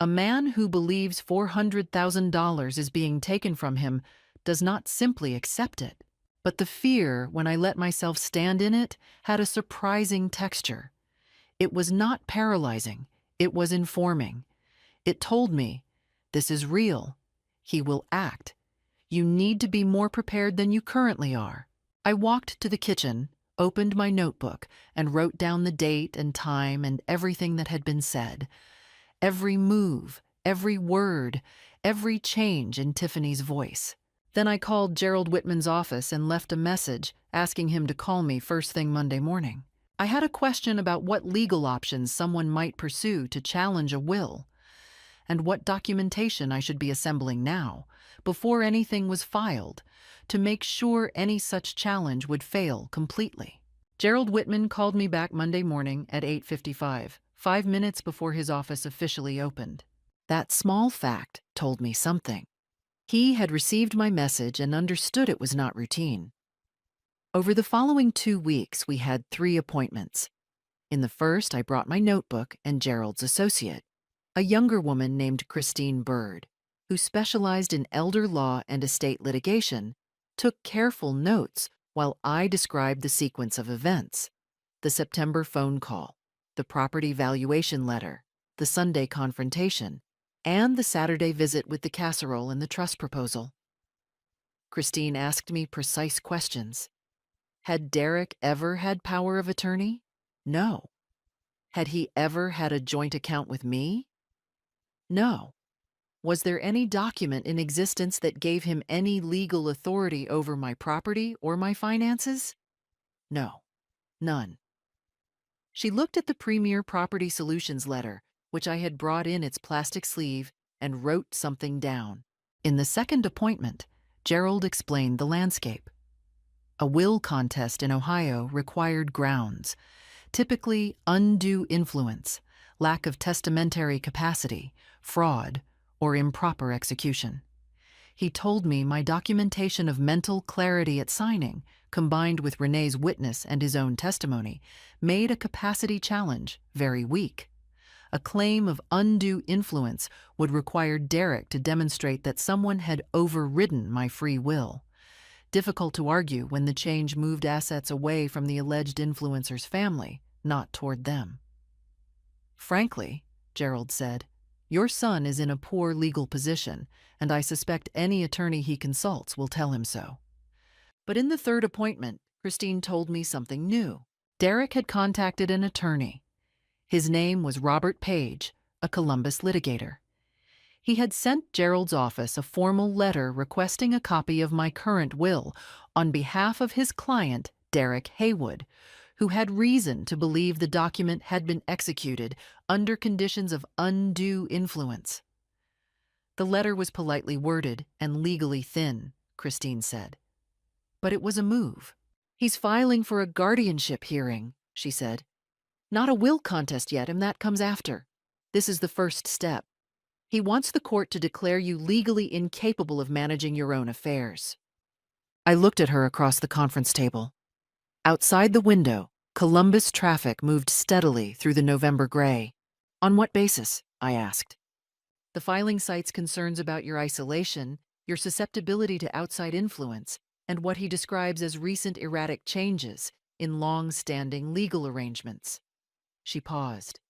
A man who believes $400,000 is being taken from him does not simply accept it. But the fear, when I let myself stand in it, had a surprising texture. It was not paralyzing. It was informing. It told me, this is real. He will act. You need to be more prepared than you currently are. I walked to the kitchen, opened my notebook, and wrote down the date and time and everything that had been said. Every move, every word, every change in Tiffany's voice. Then I called Gerald Whitman's office and left a message asking him to call me first thing Monday morning. I had a question about what legal options someone might pursue to challenge a will, and what documentation I should be assembling now, before anything was filed, to make sure any such challenge would fail completely. Gerald Whitman called me back Monday morning at 8:55, 5 minutes before his office officially opened. That small fact told me something. He had received my message and understood it was not routine. Over the following 2 weeks, we had 3 appointments. In the first, I brought my notebook and Gerald's associate, a younger woman named Christine Bird, who specialized in elder law and estate litigation, took careful notes while I described the sequence of events: the September phone call, the property valuation letter, the Sunday confrontation, and the Saturday visit with the casserole and the trust proposal. Christine asked me precise questions. Had Derek ever had power of attorney? No. Had he ever had a joint account with me? No. Was there any document in existence that gave him any legal authority over my property or my finances? No. None. She looked at the Premier Property Solutions letter, which I had brought in its plastic sleeve, and wrote something down. In the second appointment, Gerald explained the landscape. A will contest in Ohio required grounds, typically undue influence, lack of testamentary capacity, fraud, or improper execution. He told me my documentation of mental clarity at signing, combined with Renee's witness and his own testimony, made a capacity challenge very weak. A claim of undue influence would require Derek to demonstrate that someone had overridden my free will. Difficult to argue when the change moved assets away from the alleged influencer's family, not toward them. Frankly, Gerald said, your son is in a poor legal position, and I suspect any attorney he consults will tell him so. But in the third appointment, Christine told me something new. Derek had contacted an attorney. His name was Robert Page, a Columbus litigator. He had sent Gerald's office a formal letter requesting a copy of my current will on behalf of his client, Derek Haywood, who had reason to believe the document had been executed under conditions of undue influence. The letter was politely worded and legally thin, Christine said. But it was a move. He's filing for a guardianship hearing, she said. Not a will contest yet, and that comes after. This is the first step. He wants the court to declare you legally incapable of managing your own affairs. I looked at her across the conference table. Outside the window, Columbus traffic moved steadily through the November gray. On what basis? I asked. The filing cites concerns about your isolation, your susceptibility to outside influence, and what he describes as recent erratic changes in long-standing legal arrangements. She paused.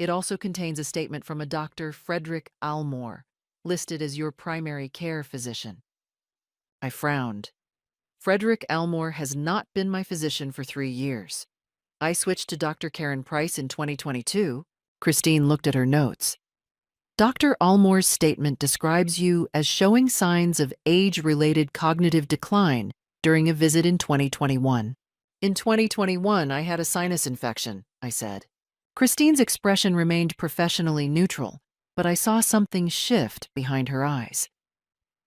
It also contains a statement from a Dr. Frederick Almore, listed as your primary care physician. I frowned. Frederick Almore has not been my physician for 3 years. I switched to Dr. Karen Price in 2022. Christine looked at her notes. Dr. Almore's statement describes you as showing signs of age-related cognitive decline during a visit in 2021. In 2021, I had a sinus infection, I said. Christine's expression remained professionally neutral, but I saw something shift behind her eyes.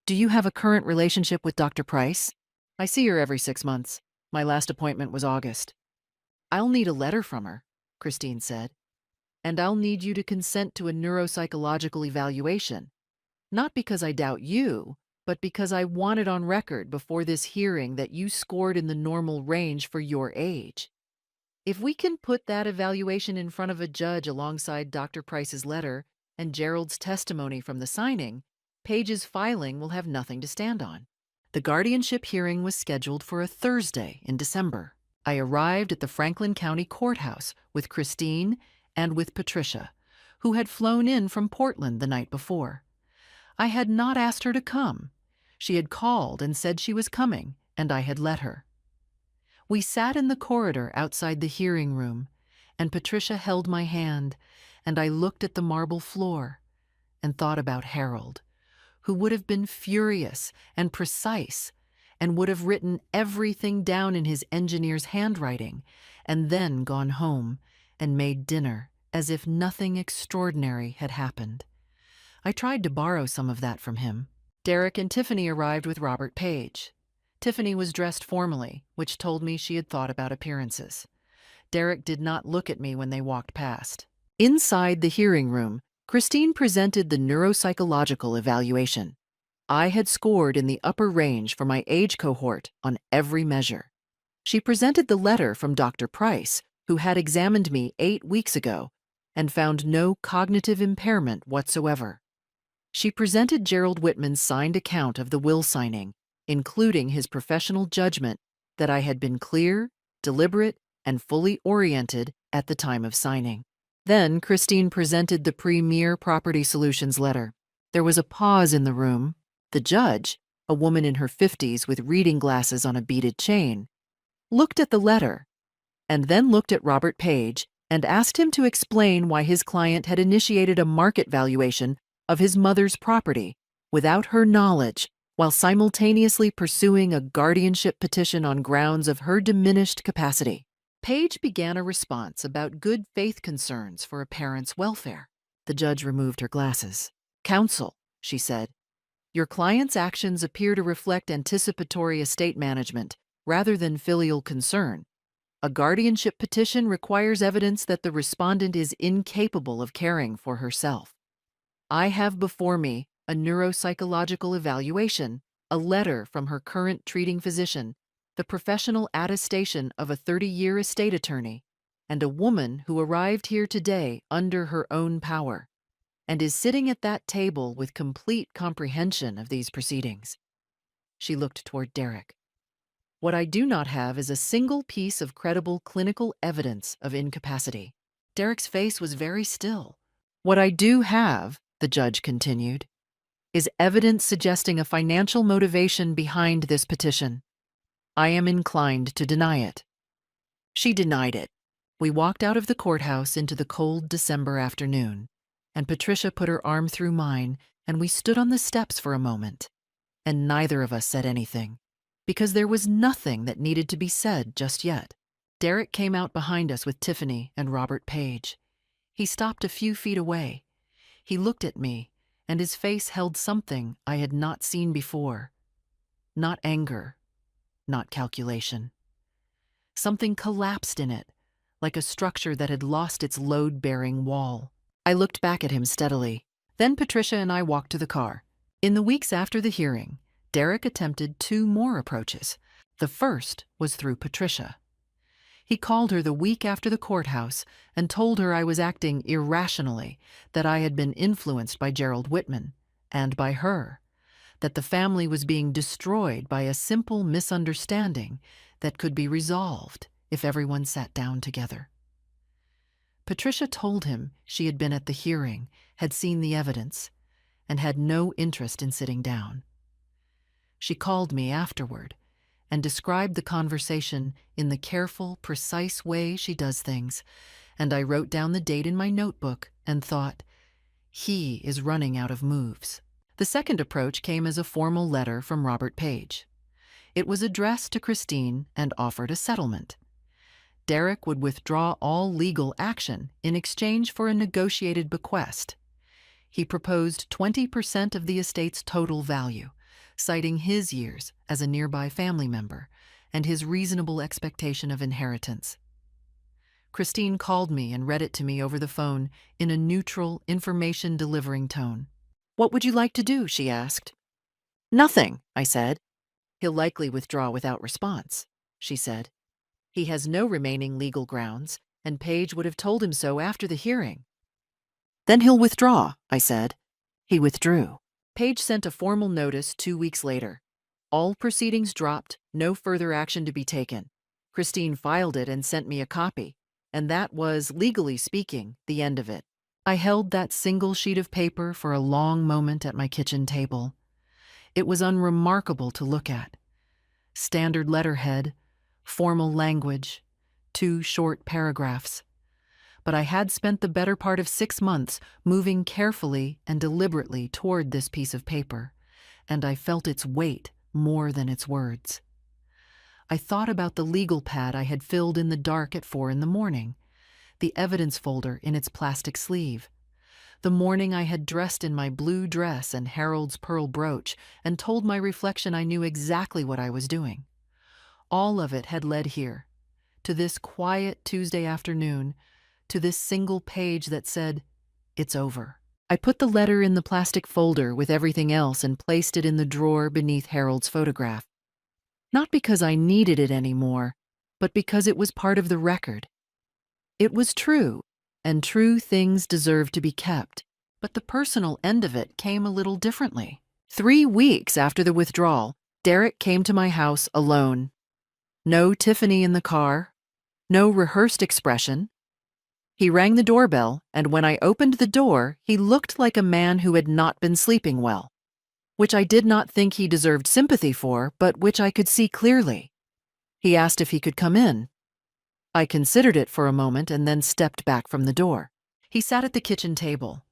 Do you have a current relationship with Dr. Price? I see her every 6 months. My last appointment was August. I'll need a letter from her, Christine said. And I'll need you to consent to a neuropsychological evaluation. Not because I doubt you, but because I want it on record before this hearing that you scored in the normal range for your age. If we can put that evaluation in front of a judge alongside Dr. Price's letter and Gerald's testimony from the signing, Paige's filing will have nothing to stand on. The guardianship hearing was scheduled for a Thursday in December. I arrived at the Franklin County Courthouse with Christine and with Patricia, who had flown in from Portland the night before. I had not asked her to come. She had called and said she was coming, and I had let her. We sat in the corridor outside the hearing room, and Patricia held my hand, and I looked at the marble floor and thought about Harold, who would have been furious and precise and would have written everything down in his engineer's handwriting and then gone home and made dinner as if nothing extraordinary had happened. I tried to borrow some of that from him. Derek and Tiffany arrived with Robert Paige. Tiffany was dressed formally, which told me she had thought about appearances. Derek did not look at me when they walked past. Inside the hearing room, Christine presented the neuropsychological evaluation. I had scored in the upper range for my age cohort on every measure. She presented the letter from Dr. Price, who had examined me 8 weeks ago and found no cognitive impairment whatsoever. She presented Gerald Whitman's signed account of the will signing, including his professional judgment that I had been clear, deliberate, and fully oriented at the time of signing. Then Christine presented the Premier Property Solutions letter. There was a pause in the room. The judge, a woman in her 50s with reading glasses on a beaded chain, looked at the letter and then looked at Robert Paige and asked him to explain why his client had initiated a market valuation of his mother's property without her knowledge, while simultaneously pursuing a guardianship petition on grounds of her diminished capacity. Paige began a response about good faith concerns for a parent's welfare. The judge removed her glasses. Counsel, she said, your client's actions appear to reflect anticipatory estate management rather than filial concern. A guardianship petition requires evidence that the respondent is incapable of caring for herself. I have before me a neuropsychological evaluation, a letter from her current treating physician, the professional attestation of a 30-year estate attorney, and a woman who arrived here today under her own power, and is sitting at that table with complete comprehension of these proceedings. She looked toward Derek. What I do not have is a single piece of credible clinical evidence of incapacity. Derek's face was very still. What I do have, the judge continued, is evidence suggesting a financial motivation behind this petition. I am inclined to deny it. She denied it. We walked out of the courthouse into the cold December afternoon, and Patricia put her arm through mine, and we stood on the steps for a moment, and neither of us said anything, because there was nothing that needed to be said just yet. Derek came out behind us with Tiffany and Robert Paige. He stopped a few feet away. He looked at me, and his face held something I had not seen before. Not anger, not calculation. Something collapsed in it, like a structure that had lost its load-bearing wall. I looked back at him steadily. Then Patricia and I walked to the car. In the weeks after the hearing, Derek attempted 2 more approaches. The first was through Patricia. He called her the week after the courthouse and told her I was acting irrationally, that I had been influenced by Gerald Whitman, and by her, that the family was being destroyed by a simple misunderstanding that could be resolved if everyone sat down together. Patricia told him she had been at the hearing, had seen the evidence, and had no interest in sitting down. She called me afterward and described the conversation in the careful, precise way she does things, and I wrote down the date in my notebook and thought, he is running out of moves. The second approach came as a formal letter from Robert Page. It was addressed to Christine and offered a settlement. Derek would withdraw all legal action in exchange for a negotiated bequest. He proposed 20% of the estate's total value, citing his years as a nearby family member and his reasonable expectation of inheritance. Christine called me and read it to me over the phone in a neutral, information-delivering tone. "What would you like to do?" she asked. "Nothing," I said. "He'll likely withdraw without response," she said. "He has no remaining legal grounds, and Page would have told him so after the hearing." "Then he'll withdraw," I said. He withdrew. Page sent a formal notice 2 weeks later. All proceedings dropped, no further action to be taken. Christine filed it and sent me a copy, and that was, legally speaking, the end of it. I held that single sheet of paper for a long moment at my kitchen table. It was unremarkable to look at. Standard letterhead, formal language, 2 short paragraphs. But I had spent the better part of 6 months moving carefully and deliberately toward this piece of paper, and I felt its weight more than its words. I thought about the legal pad I had filled in the dark at 4 in the morning, the evidence folder in its plastic sleeve, the morning I had dressed in my blue dress and Harold's pearl brooch and told my reflection I knew exactly what I was doing. All of it had led here, to this quiet Tuesday afternoon, to this single page that said, "It's over." I put the letter in the plastic folder with everything else and placed it in the drawer beneath Harold's photograph. Not because I needed it anymore, but because it was part of the record. It was true, and true things deserve to be kept. But the personal end of it came a little differently. 3 weeks after the withdrawal, Derek came to my house alone. No Tiffany in the car, no rehearsed expression. He rang the doorbell, and when I opened the door, he looked like a man who had not been sleeping well, which I did not think he deserved sympathy for, but which I could see clearly. He asked if he could come in. I considered it for a moment and then stepped back from the door. He sat at the kitchen table.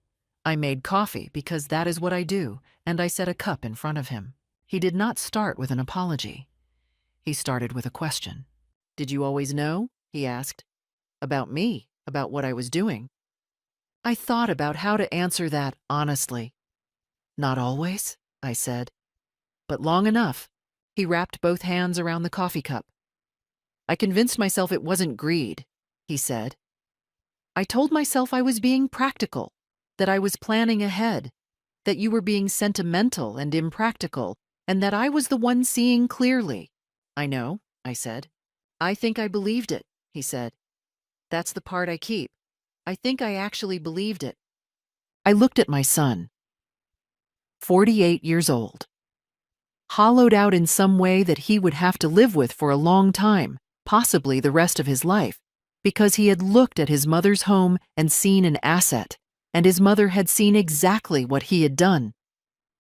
I made coffee because that is what I do, and I set a cup in front of him. He did not start with an apology. He started with a question. "Did you always know?" he asked. "About me, about what I was doing." I thought about how to answer that honestly. "Not always," I said. "But long enough." He wrapped both hands around the coffee cup. "I convinced myself it wasn't greed," he said. "I told myself I was being practical, that I was planning ahead, that you were being sentimental and impractical, and that I was the one seeing clearly." "I know," I said. "I think I believed it," he said. "That's the part I keep. I think I actually believed it." I looked at my son, 48 years old, hollowed out in some way that he would have to live with for a long time, possibly the rest of his life, because he had looked at his mother's home and seen an asset, and his mother had seen exactly what he had done.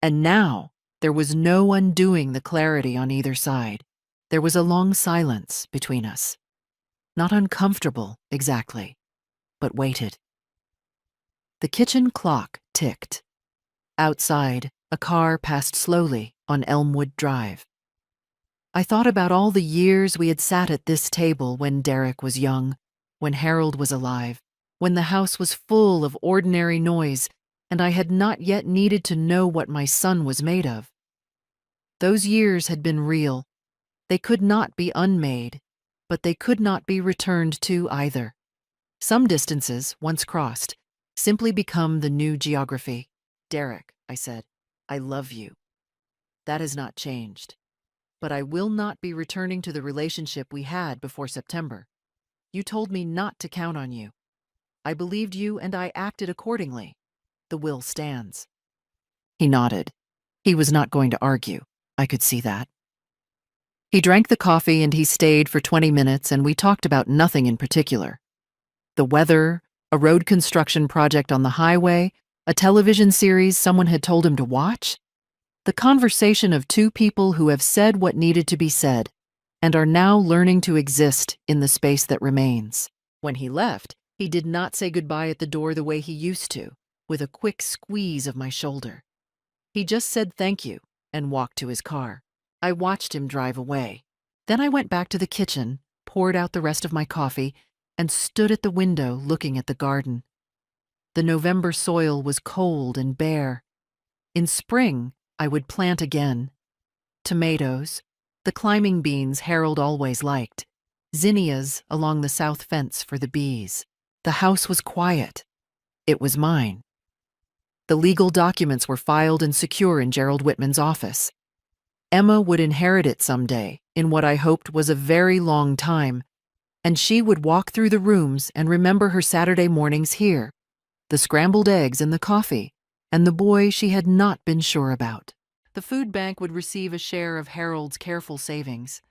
And now there was no undoing the clarity on either side. There was a long silence between us. Not uncomfortable, exactly, but waited. The kitchen clock ticked. Outside, a car passed slowly on Elmwood Drive. I thought about all the years we had sat at this table when Derek was young, when Harold was alive, when the house was full of ordinary noise, and I had not yet needed to know what my son was made of. Those years had been real. They could not be unmade, but they could not be returned to either. Some distances, once crossed, simply become the new geography. "Derek," I said, "I love you. That has not changed. But I will not be returning to the relationship we had before September. You told me not to count on you. I believed you and I acted accordingly. The will stands." He nodded. He was not going to argue. I could see that. He drank the coffee and he stayed for 20 minutes, and we talked about nothing in particular. The weather, a road construction project on the highway, a television series someone had told him to watch. The conversation of two people who have said what needed to be said and are now learning to exist in the space that remains. When he left, he did not say goodbye at the door the way he used to, with a quick squeeze of my shoulder. He just said thank you and walked to his car. I watched him drive away. Then I went back to the kitchen, poured out the rest of my coffee, and stood at the window looking at the garden. The November soil was cold and bare. In spring, I would plant again. Tomatoes, the climbing beans Harold always liked, zinnias along the south fence for the bees. The house was quiet. It was mine. The legal documents were filed and secure in Gerald Whitman's office. Emma would inherit it someday, in what I hoped was a very long time, and she would walk through the rooms and remember her Saturday mornings here, the scrambled eggs and the coffee, and the boy she had not been sure about. The food bank would receive a share of Harold's careful savings.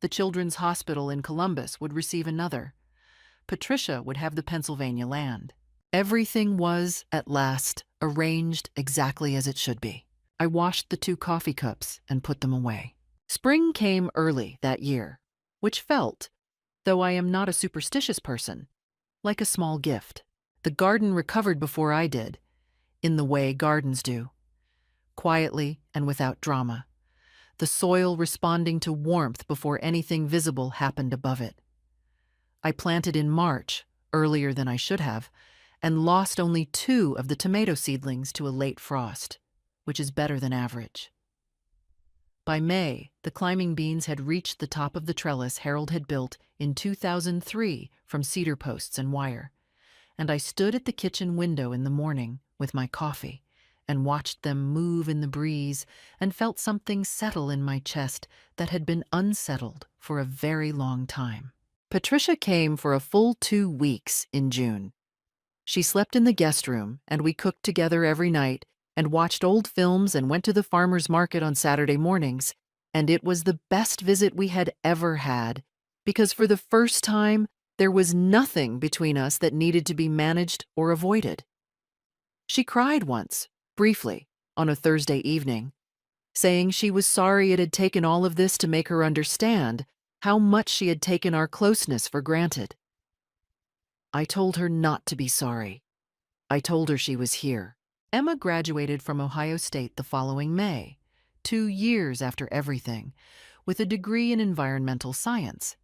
The Children's Hospital in Columbus would receive another. Patricia would have the Pennsylvania land. Everything was, at last, arranged exactly as it should be. I washed the 2 coffee cups and put them away. Spring came early that year, which felt, though I am not a superstitious person, like a small gift. The garden recovered before I did, in the way gardens do, quietly and without drama, the soil responding to warmth before anything visible happened above it. I planted in March, earlier than I should have, and lost only 2 of the tomato seedlings to a late frost, which is better than average. By May, the climbing beans had reached the top of the trellis Harold had built in 2003 from cedar posts and wire, and I stood at the kitchen window in the morning with my coffee and watched them move in the breeze and felt something settle in my chest that had been unsettled for a very long time. Patricia came for a full 2 weeks in June. She slept in the guest room, and we cooked together every night and watched old films and went to the farmer's market on Saturday mornings, and it was the best visit we had ever had, because for the first time, there was nothing between us that needed to be managed or avoided. She cried once, briefly, on a Thursday evening, saying she was sorry it had taken all of this to make her understand how much she had taken our closeness for granted. I told her not to be sorry. I told her she was here. Emma graduated from Ohio State the following May, 2 years after everything, with a degree in environmental science.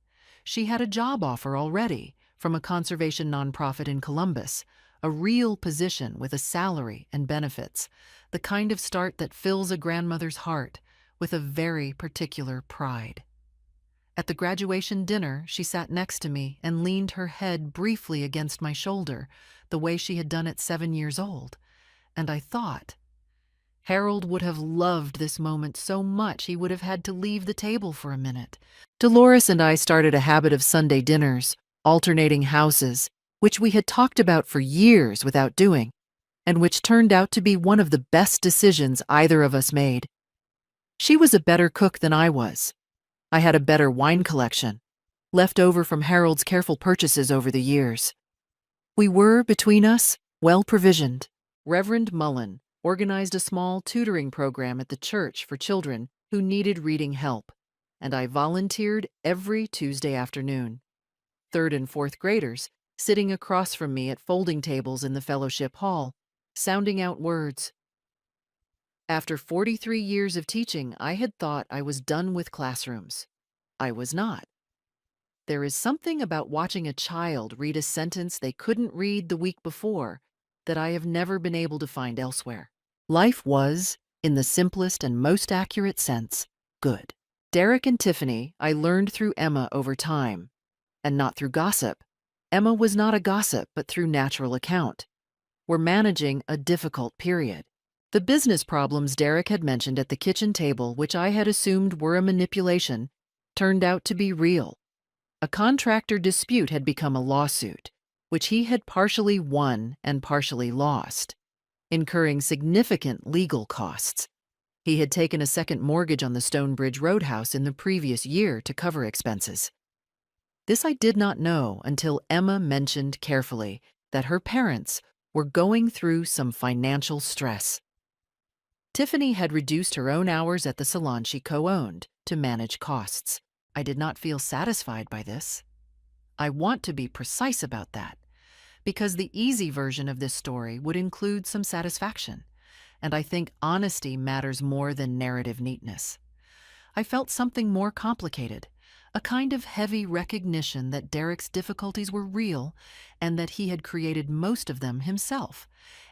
She had a job offer already from a conservation nonprofit in Columbus, a real position with a salary and benefits, the kind of start that fills a grandmother's heart with a very particular pride. At the graduation dinner, she sat next to me and leaned her head briefly against my shoulder, the way she had done at 7 years old. And I thought, Harold would have loved this moment so much he would have had to leave the table for a minute. Dolores and I started a habit of Sunday dinners, alternating houses, which we had talked about for years without doing, and which turned out to be one of the best decisions either of us made. She was a better cook than I was. I had a better wine collection, left over from Harold's careful purchases over the years. We were, between us, well provisioned. Reverend Mullen organized a small tutoring program at the church for children who needed reading help, and I volunteered every Tuesday afternoon. 3rd and 4th graders sitting across from me at folding tables in the fellowship hall, sounding out words. After 43 years of teaching, I had thought I was done with classrooms. I was not. There is something about watching a child read a sentence they couldn't read the week before that I have never been able to find elsewhere. Life was, in the simplest and most accurate sense, good. Derek and Tiffany I learned through Emma over time, and not through gossip. Emma was not a gossip, but through natural account. We're managing a difficult period. The business problems Derek had mentioned at the kitchen table, which I had assumed were a manipulation, turned out to be real. A contractor dispute had become a lawsuit, which he had partially won and partially lost, incurring significant legal costs. He had taken a second mortgage on the Stonebridge Roadhouse in the previous year to cover expenses. This I did not know until Emma mentioned carefully that her parents were going through some financial stress. Tiffany had reduced her own hours at the salon she co-owned to manage costs. I did not feel satisfied by this. I want to be precise about that, because the easy version of this story would include some satisfaction, and I think honesty matters more than narrative neatness. I felt something more complicated, a kind of heavy recognition that Derek's difficulties were real and that he had created most of them himself,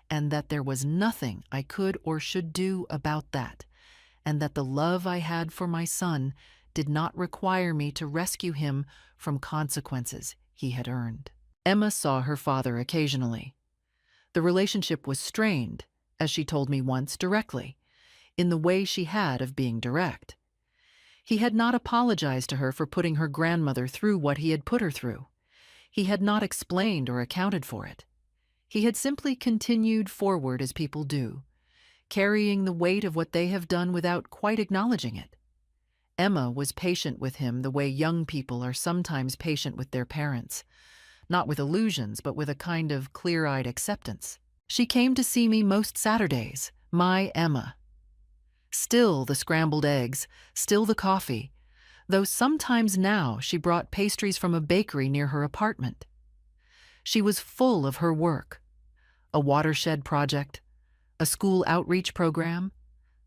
and that there was nothing I could or should do about that, and that the love I had for my son did not require me to rescue him from consequences he had earned. Emma saw her father occasionally. The relationship was strained, as she told me once directly, in the way she had of being direct. He had not apologized to her for putting her grandmother through what he had put her through. He had not explained or accounted for it. He had simply continued forward as people do, carrying the weight of what they have done without quite acknowledging it. Emma was patient with him the way young people are sometimes patient with their parents, not with illusions, but with a kind of clear-eyed acceptance. She came to see me most Saturdays, my Emma. Still the scrambled eggs, still the coffee, though sometimes now she brought pastries from a bakery near her apartment. She was full of her work, a watershed project, a school outreach program,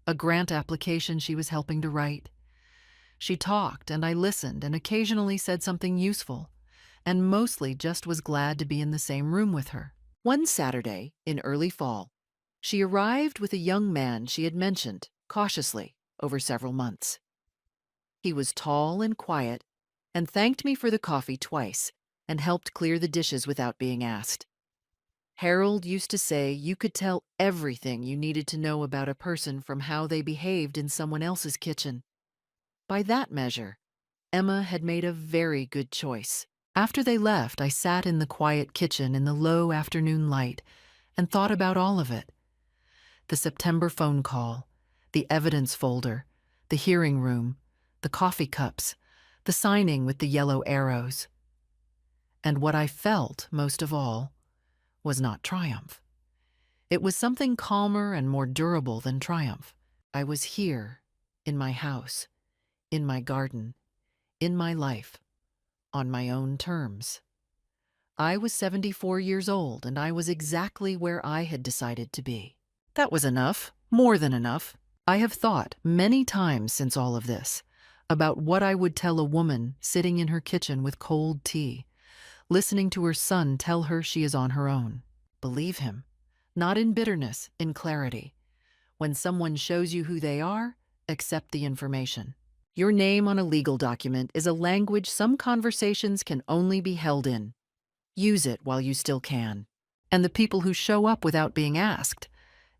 a grant application she was helping to write. She talked and I listened and occasionally said something useful, and mostly just was glad to be in the same room with her. One Saturday, in early fall, she arrived with a young man she had mentioned, cautiously, over several months. He was tall and quiet, and thanked me for the coffee twice, and helped clear the dishes without being asked. Harold used to say you could tell everything you needed to know about a person from how they behaved in someone else's kitchen. By that measure, Emma had made a very good choice. After they left, I sat in the quiet kitchen in the low afternoon light and thought about all of it. The September phone call, the evidence folder, the hearing room, the coffee cups, the signing with the yellow arrows. And what I felt, most of all, was not triumph. It was something calmer and more durable than triumph. I was here, in my house, in my garden, in my life, on my own terms. I was 74 years old, and I was exactly where I had decided to be. That was enough, more than enough. I have thought many times since all of this about what I would tell a woman sitting in her kitchen with cold tea, listening to her son tell her she is on her own. Believe him, not in bitterness, in clarity. When someone shows you who they are, accept the information. Your name on a legal document is a language some conversations can only be held in. Use it while you still can. And the people who show up without being asked,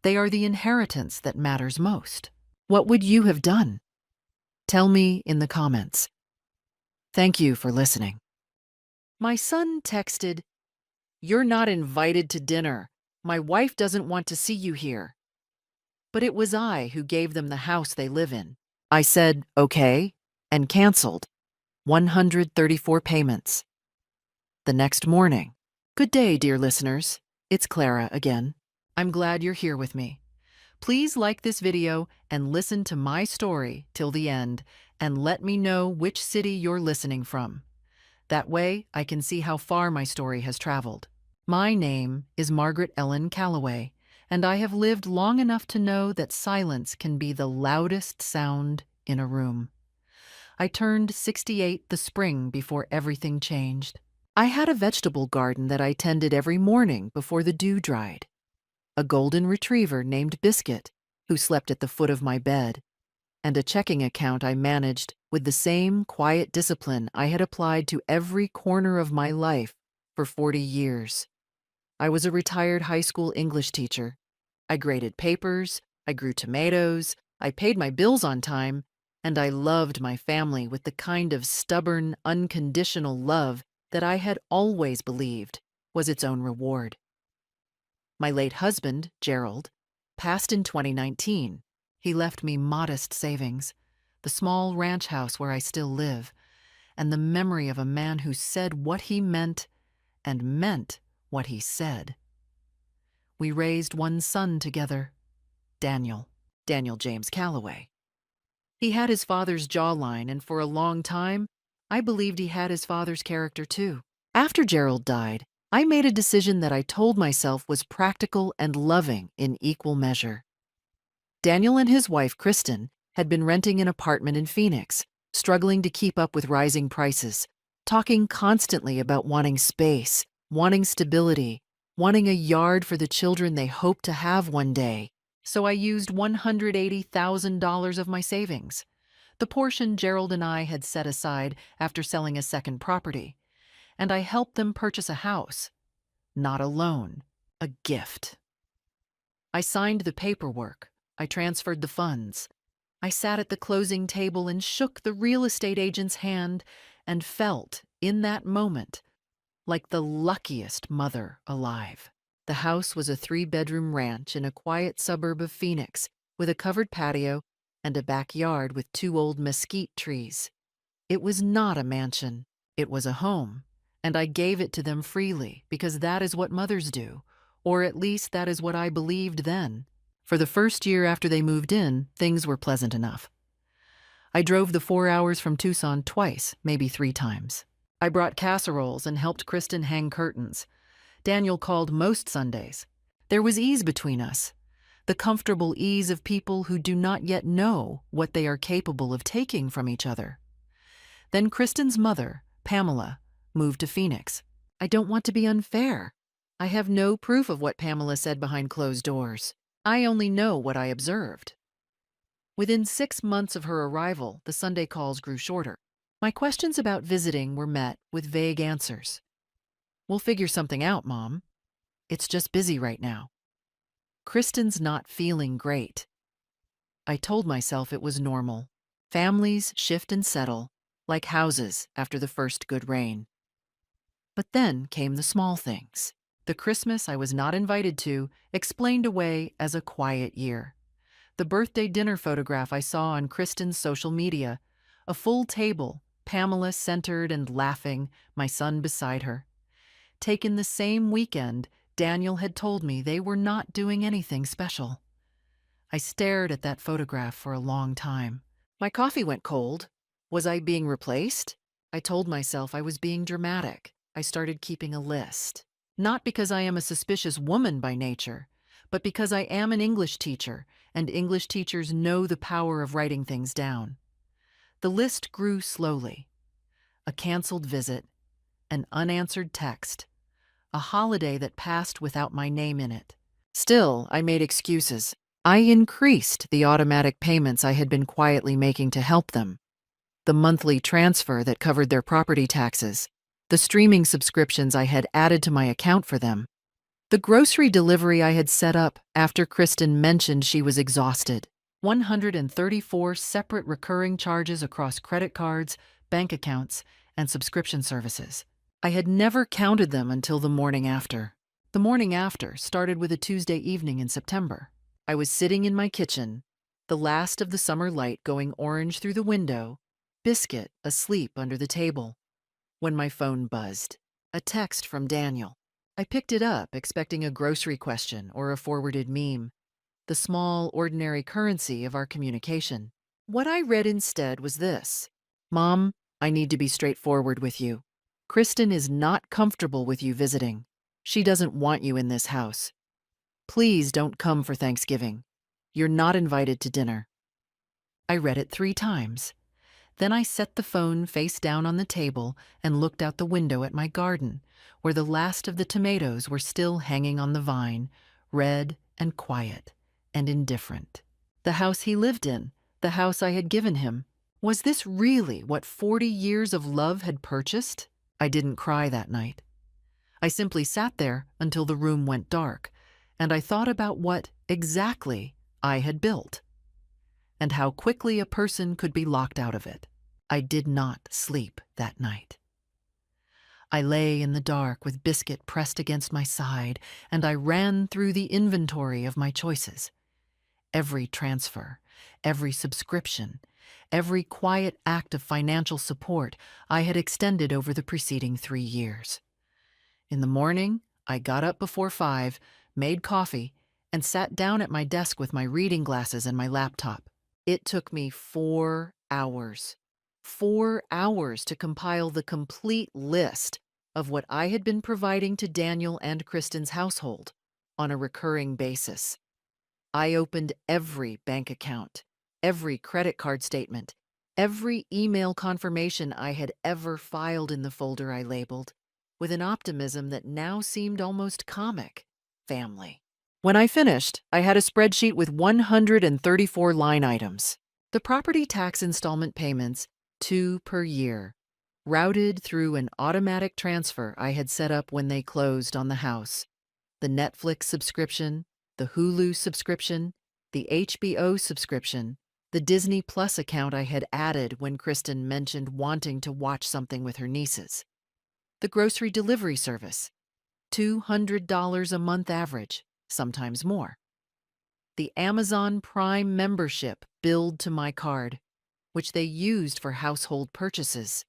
they are the inheritance that matters most. What would you have done? Tell me in the comments. Thank you for listening. My son texted, "You're not invited to dinner. My wife doesn't want to see you here." But it was I who gave them the house they live in. I said, okay, and canceled 134 payments. The next morning, "Good day, dear listeners. It's Clara again. I'm glad you're here with me. Please like this video and listen to my story till the end, and let me know which city you're listening from. That way I can see how far my story has traveled. My name is Margaret Ellen Calloway, and I have lived long enough to know that silence can be the loudest sound in a room. I turned 68 the spring before everything changed. I had a vegetable garden that I tended every morning before the dew dried. A golden retriever named Biscuit, who slept at the foot of my bed, and a checking account I managed with the same quiet discipline I had applied to every corner of my life for 40 years. I was a retired high school English teacher. I graded papers, I grew tomatoes, I paid my bills on time, and I loved my family with the kind of stubborn, unconditional love that I had always believed was its own reward. My late husband, Gerald, passed in 2019. He left me modest savings, the small ranch house where I still live, and the memory of a man who said what he meant and meant what he said. We raised one son together, Daniel James Calloway. He had his father's jawline, and for a long time, I believed he had his father's character too. After Gerald died, I made a decision that I told myself was practical and loving in equal measure. Daniel and his wife, Kristen, had been renting an apartment in Phoenix, struggling to keep up with rising prices, talking constantly about wanting space, wanting stability, wanting a yard for the children they hoped to have one day. So I used $180,000 of my savings, the portion Gerald and I had set aside after selling a second property, and I helped them purchase a house. Not a loan, a gift. I signed the paperwork. I transferred the funds. I sat at the closing table and shook the real estate agent's hand and felt, in that moment, like the luckiest mother alive. The house was a 3-bedroom ranch in a quiet suburb of Phoenix with a covered patio and a backyard with 2 old mesquite trees. It was not a mansion. It was a home, and I gave it to them freely because that is what mothers do, or at least that is what I believed then. For the first year after they moved in, things were pleasant enough. I drove the 4 hours from Tucson twice, maybe 3 times. I brought casseroles and helped Kristen hang curtains. Daniel called most Sundays. There was ease between us, the comfortable ease of people who do not yet know what they are capable of taking from each other. Then Kristen's mother, Pamela, moved to Phoenix. I don't want to be unfair. I have no proof of what Pamela said behind closed doors. I only know what I observed. Within 6 months of her arrival, the Sunday calls grew shorter. My questions about visiting were met with vague answers. We'll figure something out, Mom. It's just busy right now. Kristen's not feeling great. I told myself it was normal. Families shift and settle, like houses after the first good rain. But then came the small things. The Christmas I was not invited to explained away as a quiet year. The birthday dinner photograph I saw on Kristen's social media, a full table, Pamela centered and laughing, my son beside her. Taken the same weekend, Daniel had told me they were not doing anything special. I stared at that photograph for a long time. My coffee went cold. Was I being replaced? I told myself I was being dramatic. I started keeping a list. Not because I am a suspicious woman by nature, but because I am an English teacher, and English teachers know the power of writing things down. The list grew slowly. A canceled visit, an unanswered text, a holiday that passed without my name in it. Still, I made excuses. I increased the automatic payments I had been quietly making to help them, the monthly transfer that covered their property taxes, the streaming subscriptions I had added to my account for them, the grocery delivery I had set up after Kristen mentioned she was exhausted. 134 separate recurring charges across credit cards, bank accounts, and subscription services. I had never counted them until the morning after. The morning after started with a Tuesday evening in September. I was sitting in my kitchen, the last of the summer light going orange through the window, Biscuit asleep under the table, when my phone buzzed. A text from Daniel. I picked it up, expecting a grocery question or a forwarded meme, the small, ordinary currency of our communication. What I read instead was this: Mom, I need to be straightforward with you. Kristen is not comfortable with you visiting. She doesn't want you in this house. Please don't come for Thanksgiving. You're not invited to dinner. I read it 3 times. Then I set the phone face down on the table and looked out the window at my garden, where the last of the tomatoes were still hanging on the vine, red and quiet and indifferent. The house he lived in, the house I had given him. Was this really what 40 years of love had purchased? I didn't cry that night. I simply sat there until the room went dark, and I thought about what, exactly, I had built, and how quickly a person could be locked out of it. I did not sleep that night. I lay in the dark with Biscuit pressed against my side, and I ran through the inventory of my choices. Every transfer, every subscription, every quiet act of financial support I had extended over the preceding 3 years. In the morning, I got up before 5, made coffee, and sat down at my desk with my reading glasses and my laptop. It took me 4 hours. 4 hours to compile the complete list of what I had been providing to Daniel and Kristen's household on a recurring basis. I opened every bank account, every credit card statement, every email confirmation I had ever filed in the folder I labeled, with an optimism that now seemed almost comic. Family. When I finished, I had a spreadsheet with 134 line items. The property tax installment payments, 2 per year, routed through an automatic transfer I had set up when they closed on the house. The Netflix subscription, the Hulu subscription, the HBO subscription, the Disney Plus account I had added when Kristen mentioned wanting to watch something with her nieces. The grocery delivery service, $200 a month average, sometimes more. The Amazon Prime membership billed to my card, which they used for household purchases,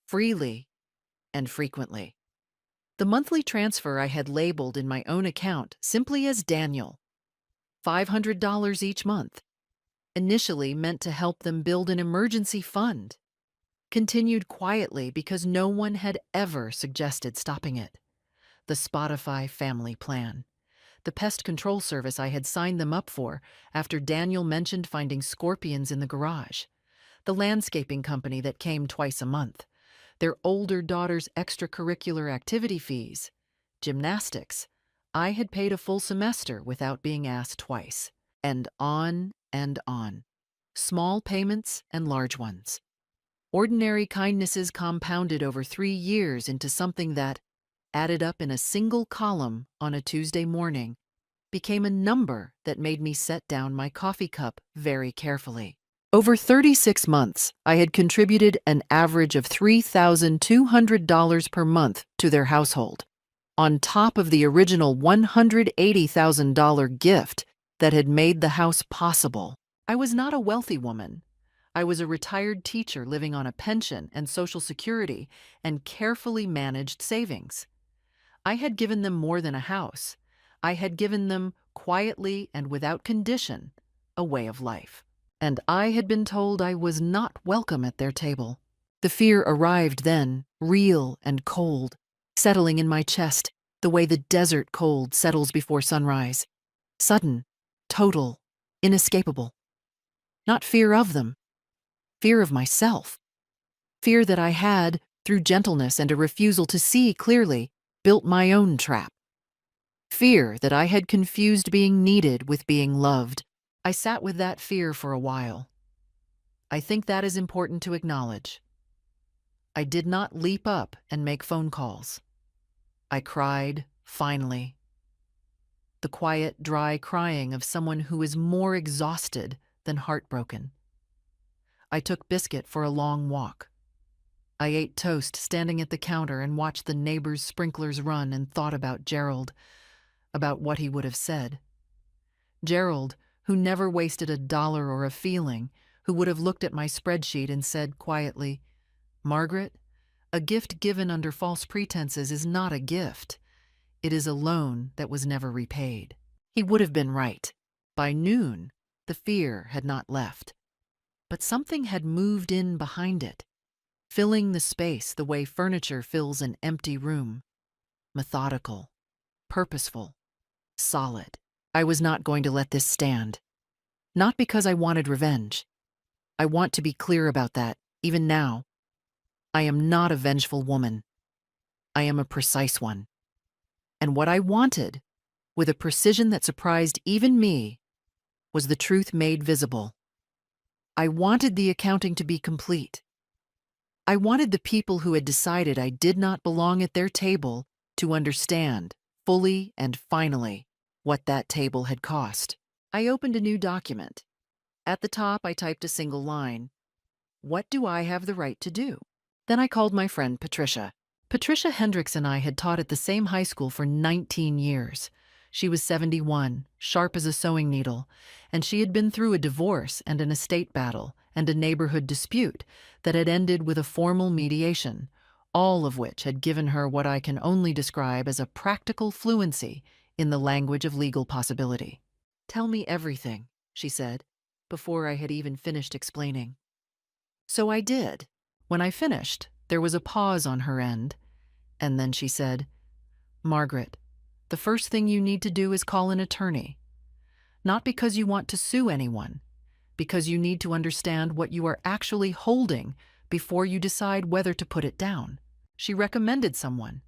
freely and frequently. The monthly transfer I had labeled in my own account simply as Daniel, $500 each month, initially meant to help them build an emergency fund, continued quietly because no one had ever suggested stopping it. The Spotify family plan, the pest control service I had signed them up for after Daniel mentioned finding scorpions in the garage, the landscaping company that came twice a month, their older daughter's extracurricular activity fees, gymnastics. I had paid a full semester without being asked twice, and on and on. Small payments and large ones. Ordinary kindnesses compounded over 3 years into something that, added up in a single column on a Tuesday morning, became a number that made me set down my coffee cup very carefully. Over 36 months, I had contributed an average of $3,200 per month to their household, on top of the original $180,000 gift that had made the house possible. I was not a wealthy woman. I was a retired teacher living on a pension and Social Security and carefully managed savings. I had given them more than a house. I had given them, quietly and without condition, a way of life. And I had been told I was not welcome at their table. The fear arrived then, real and cold, settling in my chest the way the desert cold settles before sunrise. Sudden, total, inescapable. Not fear of them, fear of myself. Fear that I had, through gentleness and a refusal to see clearly, built my own trap. Fear that I had confused being needed with being loved. I sat with that fear for a while. I think that is important to acknowledge. I did not leap up and make phone calls. I cried, finally. The quiet, dry crying of someone who is more exhausted than heartbroken. I took Biscuit for a long walk. I ate toast standing at the counter and watched the neighbor's sprinklers run and thought about Gerald, about what he would have said. Gerald, who never wasted a dollar or a feeling, who would have looked at my spreadsheet and said quietly, "Margaret, a gift given under false pretenses is not a gift. It is a loan that was never repaid." He would have been right. By noon, the fear had not left. But something had moved in behind it, filling the space the way furniture fills an empty room. Methodical, purposeful, solid. I was not going to let this stand. Not because I wanted revenge. I want to be clear about that, even now. I am not a vengeful woman. I am a precise one. And what I wanted, with a precision that surprised even me, was the truth made visible. I wanted the accounting to be complete. I wanted the people who had decided I did not belong at their table to understand, fully and finally, what that table had cost. I opened a new document. At the top, I typed a single line. What do I have the right to do? Then I called my friend Patricia. Patricia Hendricks and I had taught at the same high school for 19 years. She was 71, sharp as a sewing needle, and she had been through a divorce and an estate battle and a neighborhood dispute that had ended with a formal mediation, all of which had given her what I can only describe as a practical fluency in the language of legal possibility. "Tell me everything," she said, before I had even finished explaining. So I did. When I finished, there was a pause on her end, and then she said, "Margaret, the first thing you need to do is call an attorney. Not because you want to sue anyone, because you need to understand what you are actually holding before you decide whether to put it down." She recommended someone,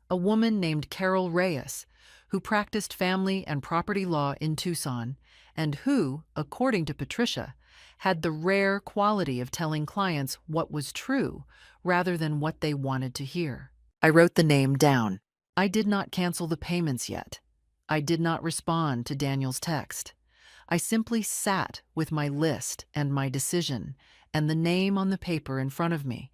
a woman named Carol Reyes, who practiced family and property law in Tucson, and who, according to Patricia, had the rare quality of telling clients what was true rather than what they wanted to hear. I wrote the name down. I did not cancel the payments yet. I did not respond to Daniel's text. I simply sat with my list and my decision and the name on the paper in front of me,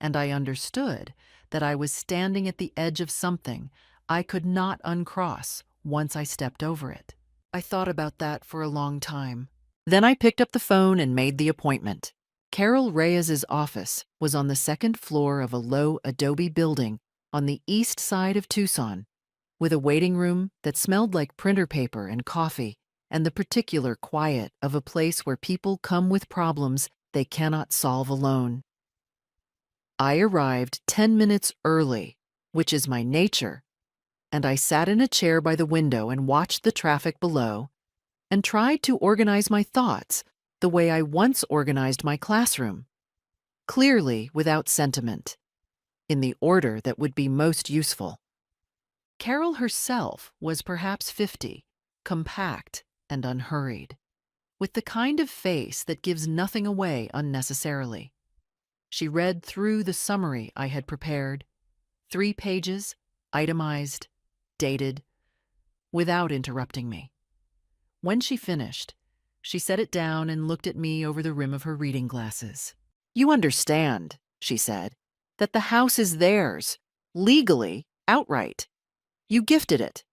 and I understood that I was standing at the edge of something I could not uncross once I stepped over it. I thought about that for a long time. Then I picked up the phone and made the appointment. Carol Reyes's office was on the second floor of a low adobe building on the east side of Tucson, with a waiting room that smelled like printer paper and coffee and the particular quiet of a place where people come with problems they cannot solve alone. I arrived 10 minutes early, which is my nature, and I sat in a chair by the window and watched the traffic below and tried to organize my thoughts the way I once organized my classroom, clearly without sentiment, in the order that would be most useful. Carol herself was perhaps 50, compact and unhurried, with the kind of face that gives nothing away unnecessarily. She read through the summary I had prepared, 3 pages, itemized, dated, without interrupting me. When she finished, she set it down and looked at me over the rim of her reading glasses. "You understand," she said, "that the house is theirs, legally, outright. You gifted it.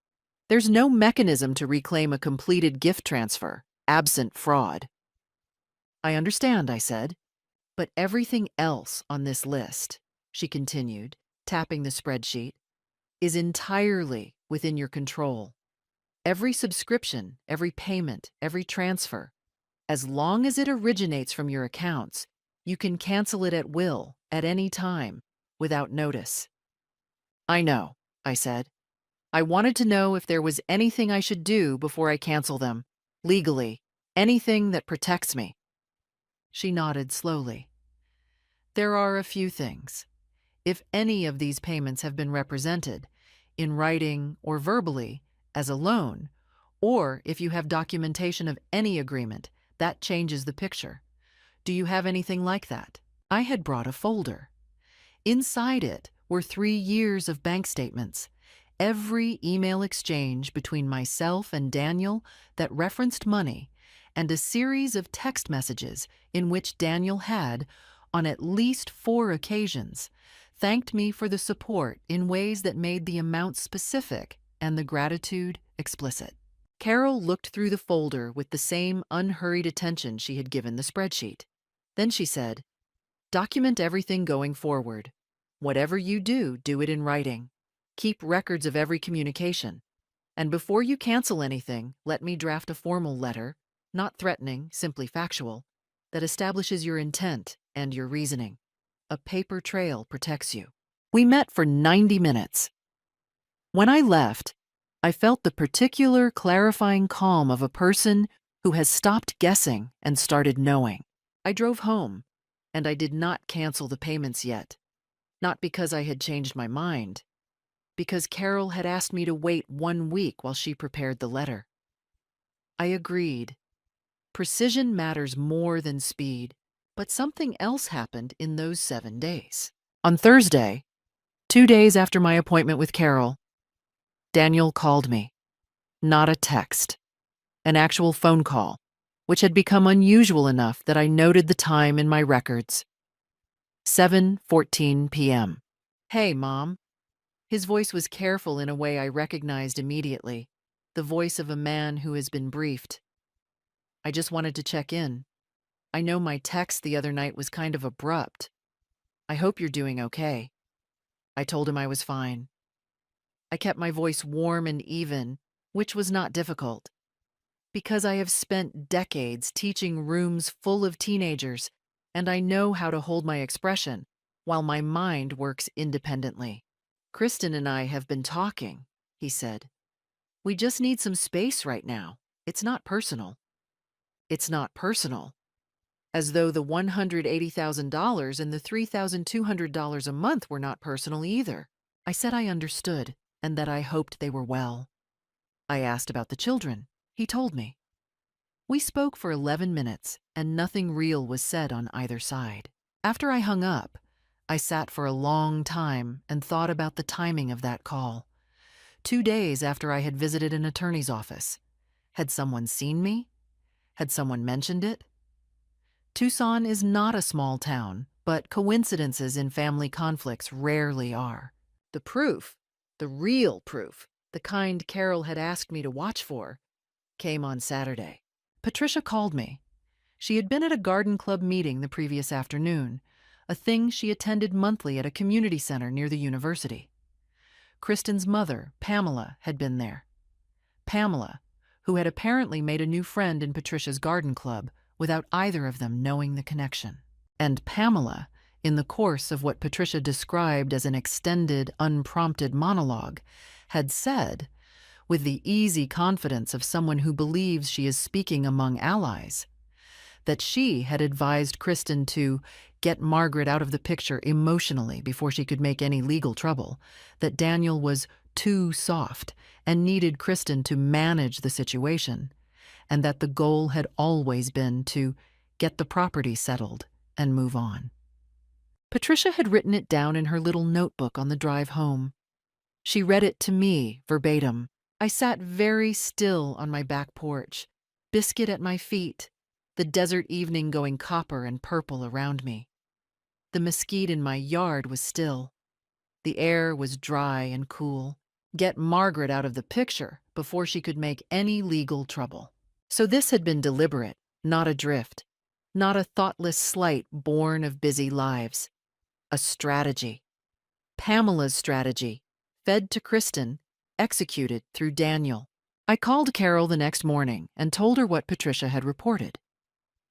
There's no mechanism to reclaim a completed gift transfer, absent fraud." "I understand," I said. "But everything else on this list," she continued, tapping the spreadsheet, "is entirely within your control. Every subscription, every payment, every transfer, as long as it originates from your accounts, you can cancel it at will, at any time, without notice." "I know," I said. "I wanted to know if there was anything I should do before I cancel them, legally, anything that protects me." She nodded slowly. "There are a few things. If any of these payments have been represented, in writing or verbally, as a loan, or if you have documentation of any agreement, that changes the picture. Do you have anything like that?" I had brought a folder. Inside it were 3 years of bank statements, every email exchange between myself and Daniel that referenced money, and a series of text messages in which Daniel had, on at least 4 occasions, thanked me for the support in ways that made the amount specific and the gratitude explicit. Carol looked through the folder with the same unhurried attention she had given the spreadsheet. Then she said, "Document everything going forward. Whatever you do, do it in writing. Keep records of every communication. And before you cancel anything, let me draft a formal letter, not threatening, simply factual, that establishes your intent and your reasoning. A paper trail protects you." We met for 90 minutes. When I left, I felt the particular clarifying calm of a person who has stopped guessing and started knowing. I drove home, and I did not cancel the payments yet. Not because I had changed my mind, because Carol had asked me to wait 1 week while she prepared the letter. I agreed. Precision matters more than speed, but something else happened in those 7 days. On Thursday, 2 days after my appointment with Carol, Daniel called me. Not a text, an actual phone call, which had become unusual enough that I noted the time in my records. 7:14 p.m. "Hey, Mom." His voice was careful in a way I recognized immediately. the voice of a man who has been briefed. I just wanted to check in. I know my text the other night was kind of abrupt. I hope you're doing okay. I told him I was fine. I kept my voice warm and even, which was not difficult. Because I have spent decades teaching rooms full of teenagers, and I know how to hold my expression while my mind works independently. Kristen and I have been talking, he said. We just need some space right now. It's not personal. It's not personal. As though the $180,000 and the $3,200 a month were not personal either. I said I understood and that I hoped they were well. I asked about the children. He told me. We spoke for 11 minutes and nothing real was said on either side. After I hung up, I sat for a long time and thought about the timing of that call. 2 days after I had visited an attorney's office. Had someone seen me? Had someone mentioned it? Tucson is not a small town, but coincidences in family conflicts rarely are. The proof, the real proof, the kind Carol had asked me to watch for, came on Saturday. Patricia called me. She had been at a garden club meeting the previous afternoon, a thing she attended monthly at a community center near the university. Kristen's mother, Pamela, had been there. Pamela, who had apparently made a new friend in Patricia's garden club without either of them knowing the connection. And Pamela, in the course of what Patricia described as an extended, unprompted monologue, had said, with the easy confidence of someone who believes she is speaking among allies, that she had advised Kristen to get Margaret out of the picture emotionally before she could make any legal trouble, that Daniel was too soft and needed Kristen to manage the situation, and that the goal had always been to get the property settled and move on. Patricia had written it down in her little notebook on the drive home. She read it to me verbatim. I sat very still on my back porch, biscuit at my feet, the desert evening going copper and purple around me. The mesquite in my yard was still. The air was dry and cool. Get Margaret out of the picture before she could make any legal trouble. So this had been deliberate, not a drift, not a thoughtless slight born of busy lives. A strategy. Pamela's strategy, fed to Kristen, executed through Daniel. I called Carol the next morning and told her what Patricia had reported.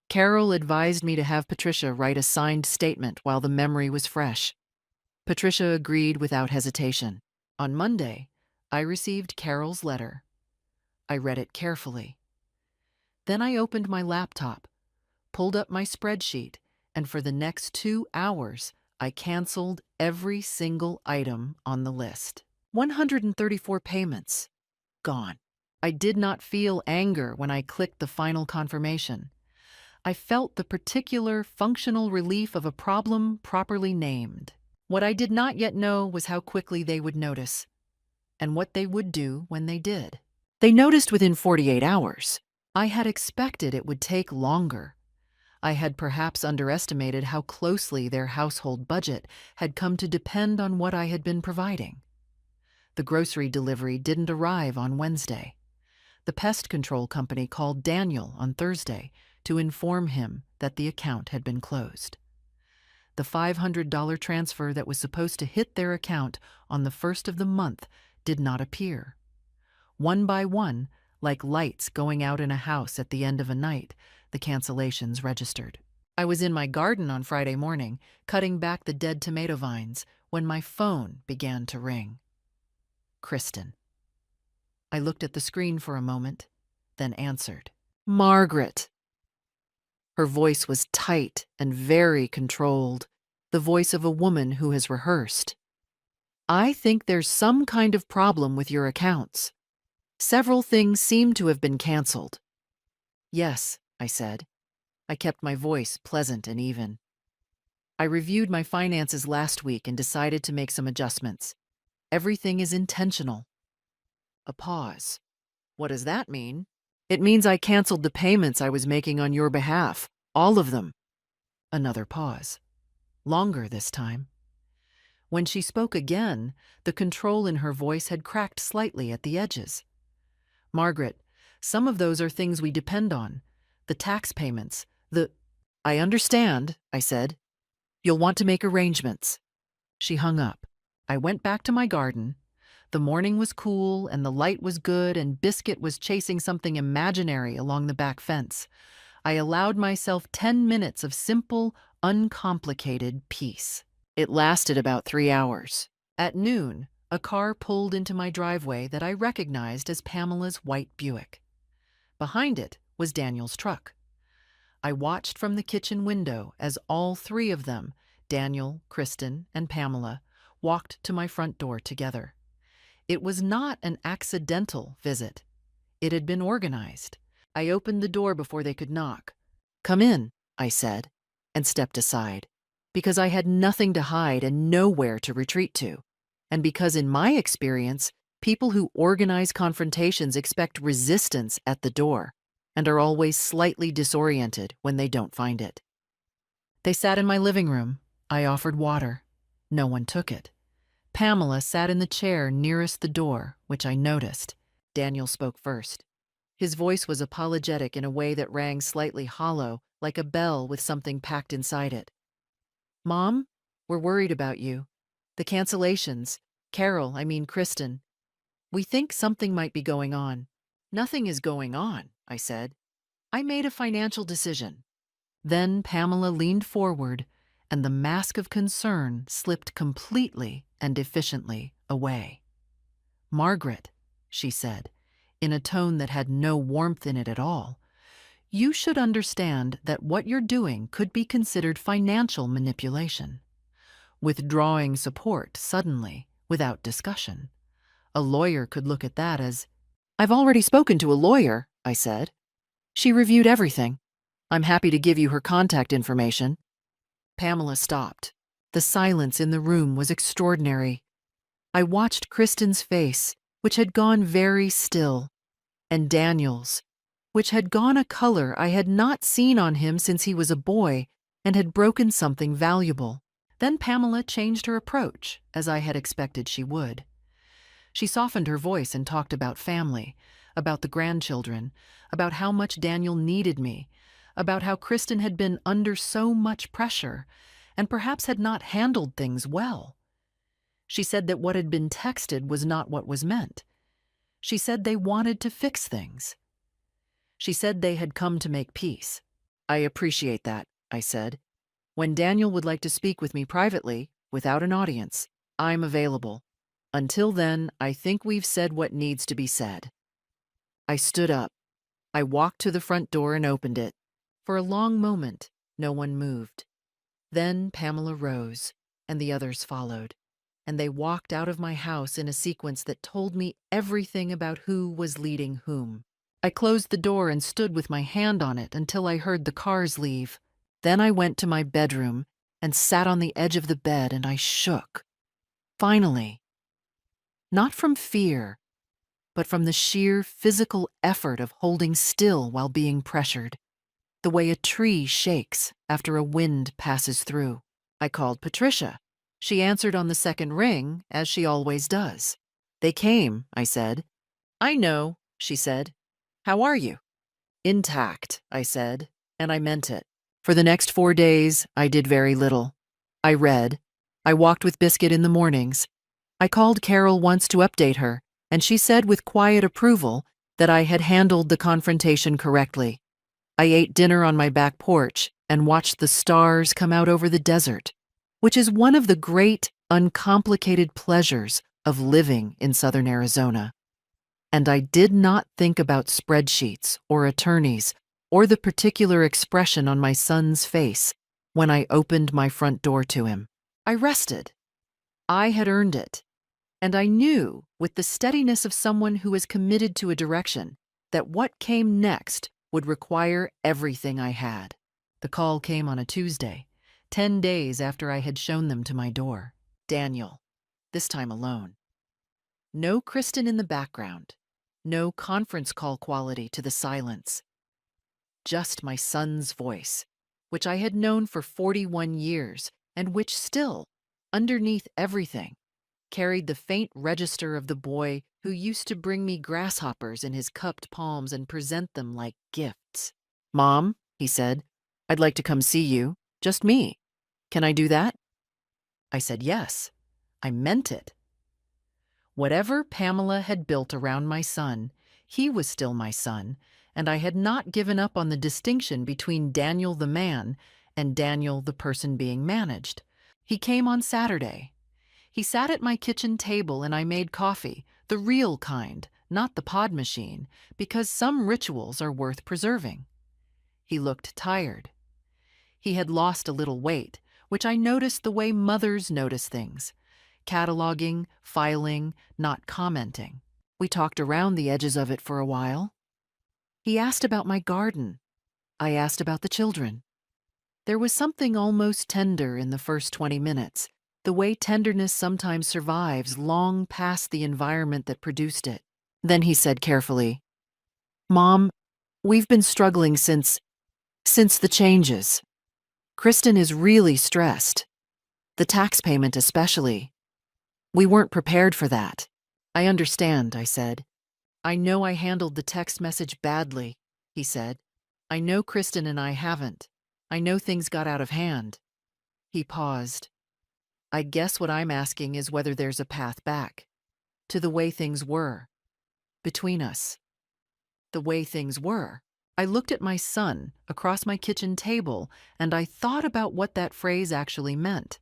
Carol advised me to have Patricia write a signed statement while the memory was fresh. Patricia agreed without hesitation. On Monday, I received Carol's letter. I read it carefully. Then I opened my laptop, pulled up my spreadsheet, and for the next 2 hours, I canceled every single item on the list. 134 payments. Gone. I did not feel anger when I clicked the final confirmation. I felt the particular functional relief of a problem properly named. What I did not yet know was how quickly they would notice, and what they would do when they did. They noticed within 48 hours. I had expected it would take longer. I had perhaps underestimated how closely their household budget had come to depend on what I had been providing. The grocery delivery didn't arrive on Wednesday. The pest control company called Daniel on Thursday to inform him that the account had been closed. The $500 transfer that was supposed to hit their account on the first of the month did not appear. One by one, like lights going out in a house at the end of a night, the cancellations registered. I was in my garden on Friday morning, cutting back the dead tomato vines, when my phone began to ring. Kristen. I looked at the screen for a moment, then answered. Margaret. Her voice was tight and very controlled, the voice of a woman who has rehearsed. I think there's some kind of problem with your accounts. Several things seem to have been canceled. Yes, I said. I kept my voice pleasant and even. I reviewed my finances last week and decided to make some adjustments. Everything is intentional. A pause. What does that mean? It means I canceled the payments I was making on your behalf, all of them. Another pause. Longer this time. When she spoke again, the control in her voice had cracked slightly at the edges. Margaret, some of those are things we depend on. The tax payments, the. I understand, I said. You'll want to make arrangements. She hung up. I went back to my garden. The morning was cool and the light was good, and Biscuit was chasing something imaginary along the back fence. I allowed myself 10 minutes of simple, uncomplicated peace. It lasted about 3 hours. At noon, a car pulled into my driveway that I recognized as Pamela's white Buick. Behind it was Daniel's truck. I watched from the kitchen window as all three of them, Daniel, Kristen, and Pamela, walked to my front door together. It was not an accidental visit. It had been organized. I opened the door before they could knock. "Come in," I said, and stepped aside, because I had nothing to hide and nowhere to retreat to, and because in my experience, people who organize confrontations expect resistance at the door and are always slightly disoriented when they don't find it. They sat in my living room. I offered water. No one took it. Pamela sat in the chair nearest the door, which I noticed. Daniel spoke first. His voice was apologetic in a way that rang slightly hollow, like a bell with something packed inside it. "Mom, we're worried about you. The cancellations. Kristen. We think something might be going on." "Nothing is going on," I said. "I made a financial decision." Then Pamela leaned forward, and the mask of concern slipped completely and efficiently away. "Margaret," she said, in a tone that had no warmth in it at all, "you should understand that what you're doing could be considered financial manipulation. Withdrawing support suddenly, without discussion. A lawyer could look at that as—" "I've already spoken to a lawyer," I said. "She reviewed everything. I'm happy to give you her contact information." Pamela stopped. The silence in the room was extraordinary. I watched Kristen's face, which had gone very still, and Daniel's, which had gone a color I had not seen on him since he was a boy and had broken something valuable. Then Pamela changed her approach, as I had expected she would. She softened her voice and talked about family, about the grandchildren, about how much Daniel needed me, about how Kristen had been under so much pressure and perhaps had not handled things well. She said that what had been texted was not what was meant. She said they wanted to fix things. She said they had come to make peace. "I appreciate that," I said. "When Daniel would like to speak with me privately, without an audience, I'm available. Until then, I think we've said what needs to be said." I stood up. I walked to the front door and opened it. For a long moment, no one moved. Then Pamela rose, and the others followed, and they walked out of my house in a sequence that told me everything about who was leading whom. I closed the door and stood with my hand on it until I heard the cars leave. Then I went to my bedroom and sat on the edge of the bed, and I shook. Finally. Not from fear, but from the sheer physical effort of holding still while being pressured, the way a tree shakes after a wind passes through. I called Patricia. She answered on the second ring, as she always does. "They came," I said. "I know," she said. "How are you?" "Intact," I said, and I meant it. For the next 4 days, I did very little. I read. I walked with Biscuit in the mornings. I called Carol once to update her, and she said with quiet approval that I had handled the confrontation correctly. I ate dinner on my back porch and watched the stars come out over the desert, which is one of the great, uncomplicated pleasures of living in southern Arizona. And I did not think about spreadsheets or attorneys or the particular expression on my son's face when I opened my front door to him. I rested. I had earned it. And I knew, with the steadiness of someone who is committed to a direction, that what came next would require everything I had. The call came on a Tuesday, 10 days after I had shown them to my door. Daniel, this time alone. No Kristen in the background. No conference call quality to the silence. Just my son's voice, which I had known for 41 years and which still, underneath everything, carried the faint register of the boy who used to bring me grasshoppers in his cupped palms and present them like gifts. "Mom," he said, "I'd like to come see you. Just me. Can I do that?" I said yes. I meant it. Whatever Pamela had built around my son, he was still my son, and I had not given up on the distinction between Daniel the man and Daniel the person being managed. He came on Saturday. He sat at my kitchen table and I made coffee, the real kind, not the pod machine, because some rituals are worth preserving. He looked tired. He had lost a little weight, which I noticed the way mothers notice things: cataloging, filing, not commenting. We talked around the edges of it for a while. He asked about my garden. I asked about the children. There was something almost tender in the first 20 minutes, the way tenderness sometimes survives long past the environment that produced it. Then he said carefully, "Mom, we've been struggling since the changes. Kristen is really stressed. The tax payment especially. We weren't prepared for that." "I understand," I said. "I know I handled the text message badly," he said. "I know Kristen and I haven't. I know things got out of hand." He paused. "I guess what I'm asking is whether there's a path back to the way things were between us." The way things were. I looked at my son across my kitchen table and I thought about what that phrase actually meant.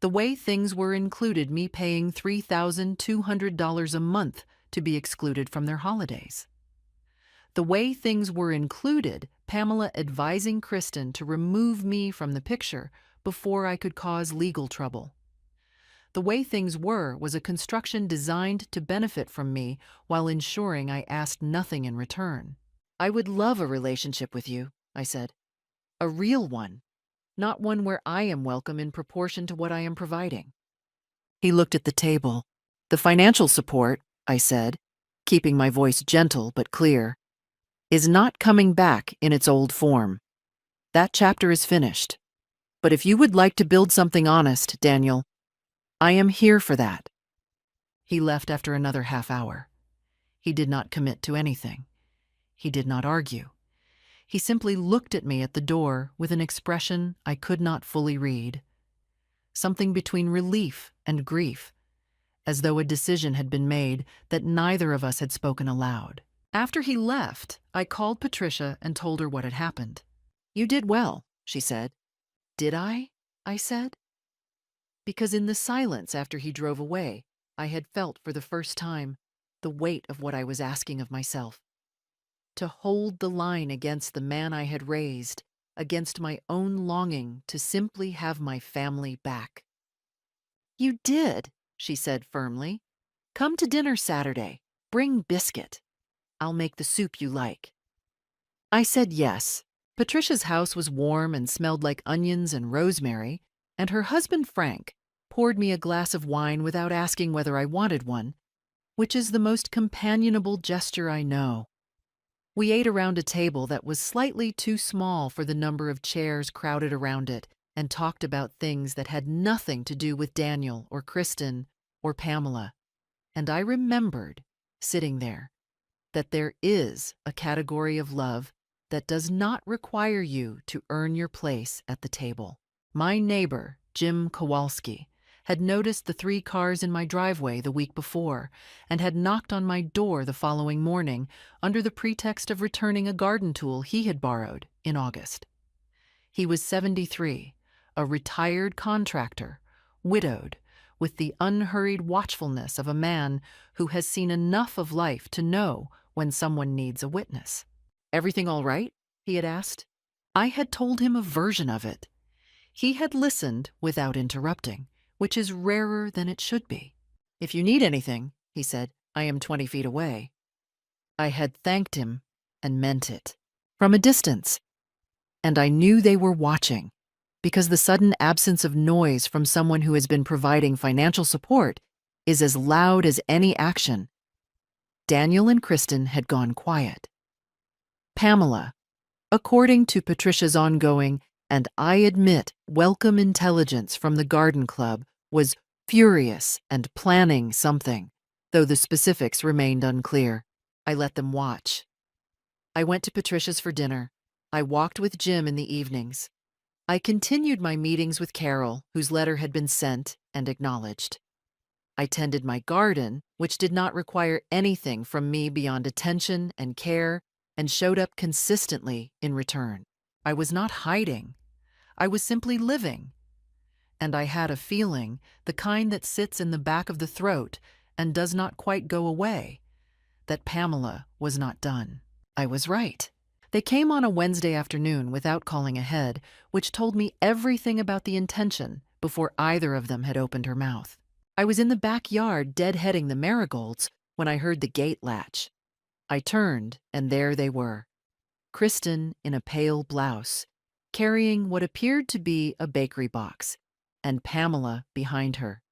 The way things were included me paying $3,200 a month to be excluded from their holidays. The way things were included Pamela advising Kristen to remove me from the picture before I could cause legal trouble. The way things were was a construction designed to benefit from me while ensuring I asked nothing in return. "I would love a relationship with you," I said. "A real one. Not one where I am welcome in proportion to what I am providing." He looked at the table. "The financial support," I said, keeping my voice gentle but clear, "is not coming back in its old form. That chapter is finished. But if you would like to build something honest, Daniel, I am here for that." He left after another half hour. He did not commit to anything. He did not argue. He simply looked at me at the door with an expression I could not fully read. Something between relief and grief, as though a decision had been made that neither of us had spoken aloud. After he left, I called Patricia and told her what had happened. "You did well," she said. "Did I?" I said. Because in the silence after he drove away, I had felt for the first time the weight of what I was asking of myself. To hold the line against the man I had raised, against my own longing to simply have my family back. "You did," she said firmly. "Come to dinner Saturday. Bring biscuit. I'll make the soup you like." I said yes. Patricia's house was warm and smelled like onions and rosemary, and her husband Frank poured me a glass of wine without asking whether I wanted one, which is the most companionable gesture I know. We ate around a table that was slightly too small for the number of chairs crowded around it and talked about things that had nothing to do with Daniel or Kristen or Pamela. And I remembered, sitting there, that there is a category of love that does not require you to earn your place at the table. My neighbor, Jim Kowalski, had noticed the 3 cars in my driveway the week before and had knocked on my door the following morning under the pretext of returning a garden tool he had borrowed in August. He was 73, a retired contractor, widowed, with the unhurried watchfulness of a man who has seen enough of life to know when someone needs a witness. "Everything all right?" he had asked. I had told him a version of it. He had listened without interrupting, which is rarer than it should be. "If you need anything," he said, "I am 20 feet away." I had thanked him and meant it, from a distance. And I knew they were watching, because the sudden absence of noise from someone who has been providing financial support is as loud as any action. Daniel and Kristen had gone quiet. Pamela, according to Patricia's ongoing, and I admit, welcome intelligence from the garden club, was furious and planning something, though the specifics remained unclear. I let them watch. I went to Patricia's for dinner. I walked with Jim in the evenings. I continued my meetings with Carol, whose letter had been sent and acknowledged. I tended my garden, which did not require anything from me beyond attention and care, and showed up consistently in return. I was not hiding. I was simply living. And I had a feeling, the kind that sits in the back of the throat and does not quite go away, that Pamela was not done. I was right. They came on a Wednesday afternoon without calling ahead, which told me everything about the intention before either of them had opened her mouth. I was in the backyard deadheading the marigolds when I heard the gate latch. I turned, and there they were. Kristen in a pale blouse, carrying what appeared to be a bakery box, and Pamela behind her.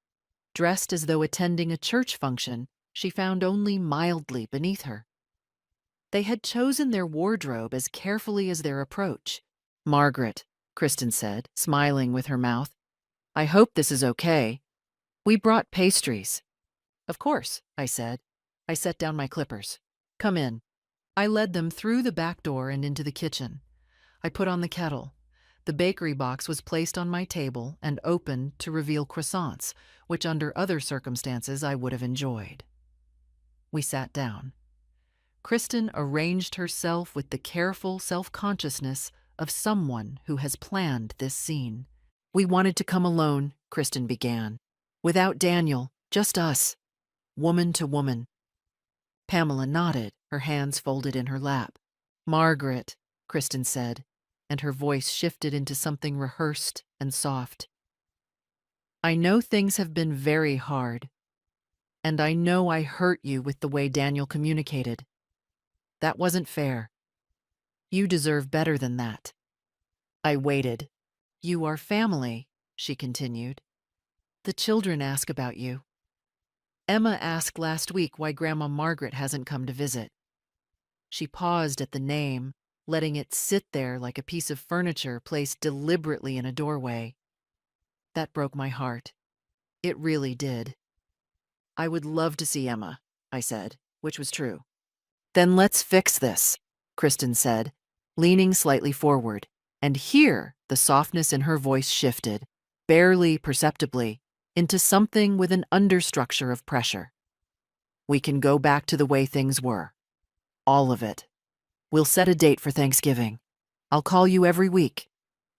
Dressed as though attending a church function she found only mildly beneath her. They had chosen their wardrobe as carefully as their approach. "Margaret," Kristen said, smiling with her mouth, "I hope this is okay. We brought pastries." "Of course," I said. I set down my clippers. "Come in." I led them through the back door and into the kitchen. I put on the kettle. The bakery box was placed on my table and opened to reveal croissants, which under other circumstances I would have enjoyed. We sat down. Kristen arranged herself with the careful self-consciousness of someone who has planned this scene. "We wanted to come alone," Kristen began. "Without Daniel, just us, woman to woman." Pamela nodded, her hands folded in her lap. "Margaret," Kristen said, and her voice shifted into something rehearsed and soft. "I know things have been very hard, and I know I hurt you with the way Daniel communicated. That wasn't fair. You deserve better than that." I waited. "You are family," she continued. "The children ask about you. Emma asked last week why Grandma Margaret hasn't come to visit." She paused at the name, letting it sit there like a piece of furniture placed deliberately in a doorway. That broke my heart. It really did. "I would love to see Emma," I said, which was true. "Then let's fix this," Kristen said, leaning slightly forward, and here the softness in her voice shifted, barely perceptibly, into something with an understructure of pressure. "We can go back to the way things were. All of it. We'll set a date for Thanksgiving. I'll call you every week.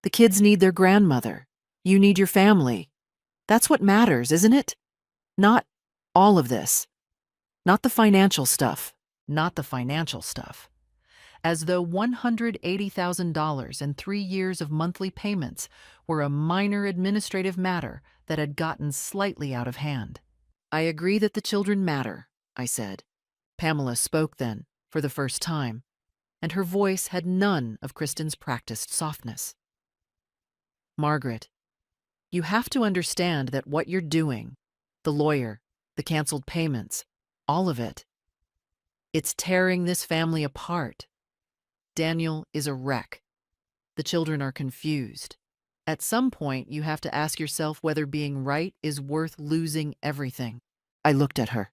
The kids need their grandmother. You need your family. That's what matters, isn't it? Not all of this. Not the financial stuff. Not the financial stuff." As though $180,000 and 3 years of monthly payments were a minor administrative matter that had gotten slightly out of hand. "I agree that the children matter," I said. Pamela spoke then, for the first time, and her voice had none of Kristen's practiced softness. "Margaret, you have to understand that what you're doing, the lawyer, the canceled payments, all of it, it's tearing this family apart. Daniel is a wreck. The children are confused. At some point, you have to ask yourself whether being right is worth losing everything." I looked at her.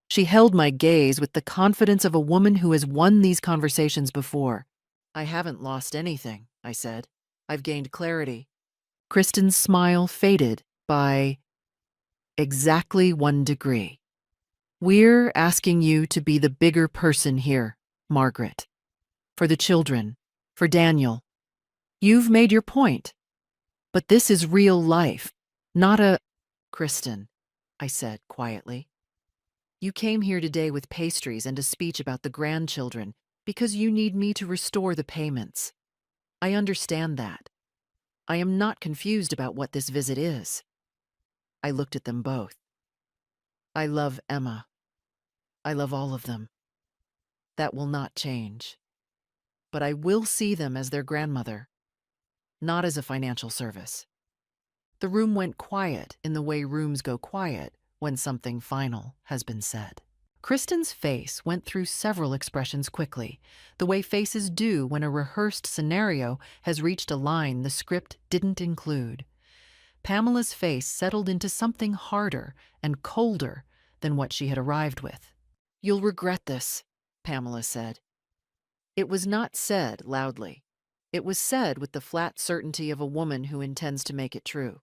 She held my gaze with the confidence of a woman who has won these conversations before. "I haven't lost anything," I said. "I've gained clarity." Kristen's smile faded by exactly 1 degree. "We're asking you to be the bigger person here, Margaret. For the children, for Daniel. You've made your point. But this is real life, not a—" "Kristen," I said quietly, "you came here today with pastries and a speech about the grandchildren because you need me to restore the payments. I understand that. I am not confused about what this visit is." I looked at them both. "I love Emma. I love all of them. That will not change. But I will see them as their grandmother, not as a financial service." The room went quiet in the way rooms go quiet when something final has been said. Kristen's face went through several expressions quickly, the way faces do when a rehearsed scenario has reached a line the script didn't include. Pamela's face settled into something harder and colder than what she had arrived with. "You'll regret this," Pamela said. It was not said loudly. It was said with the flat certainty of a woman who intends to make it true.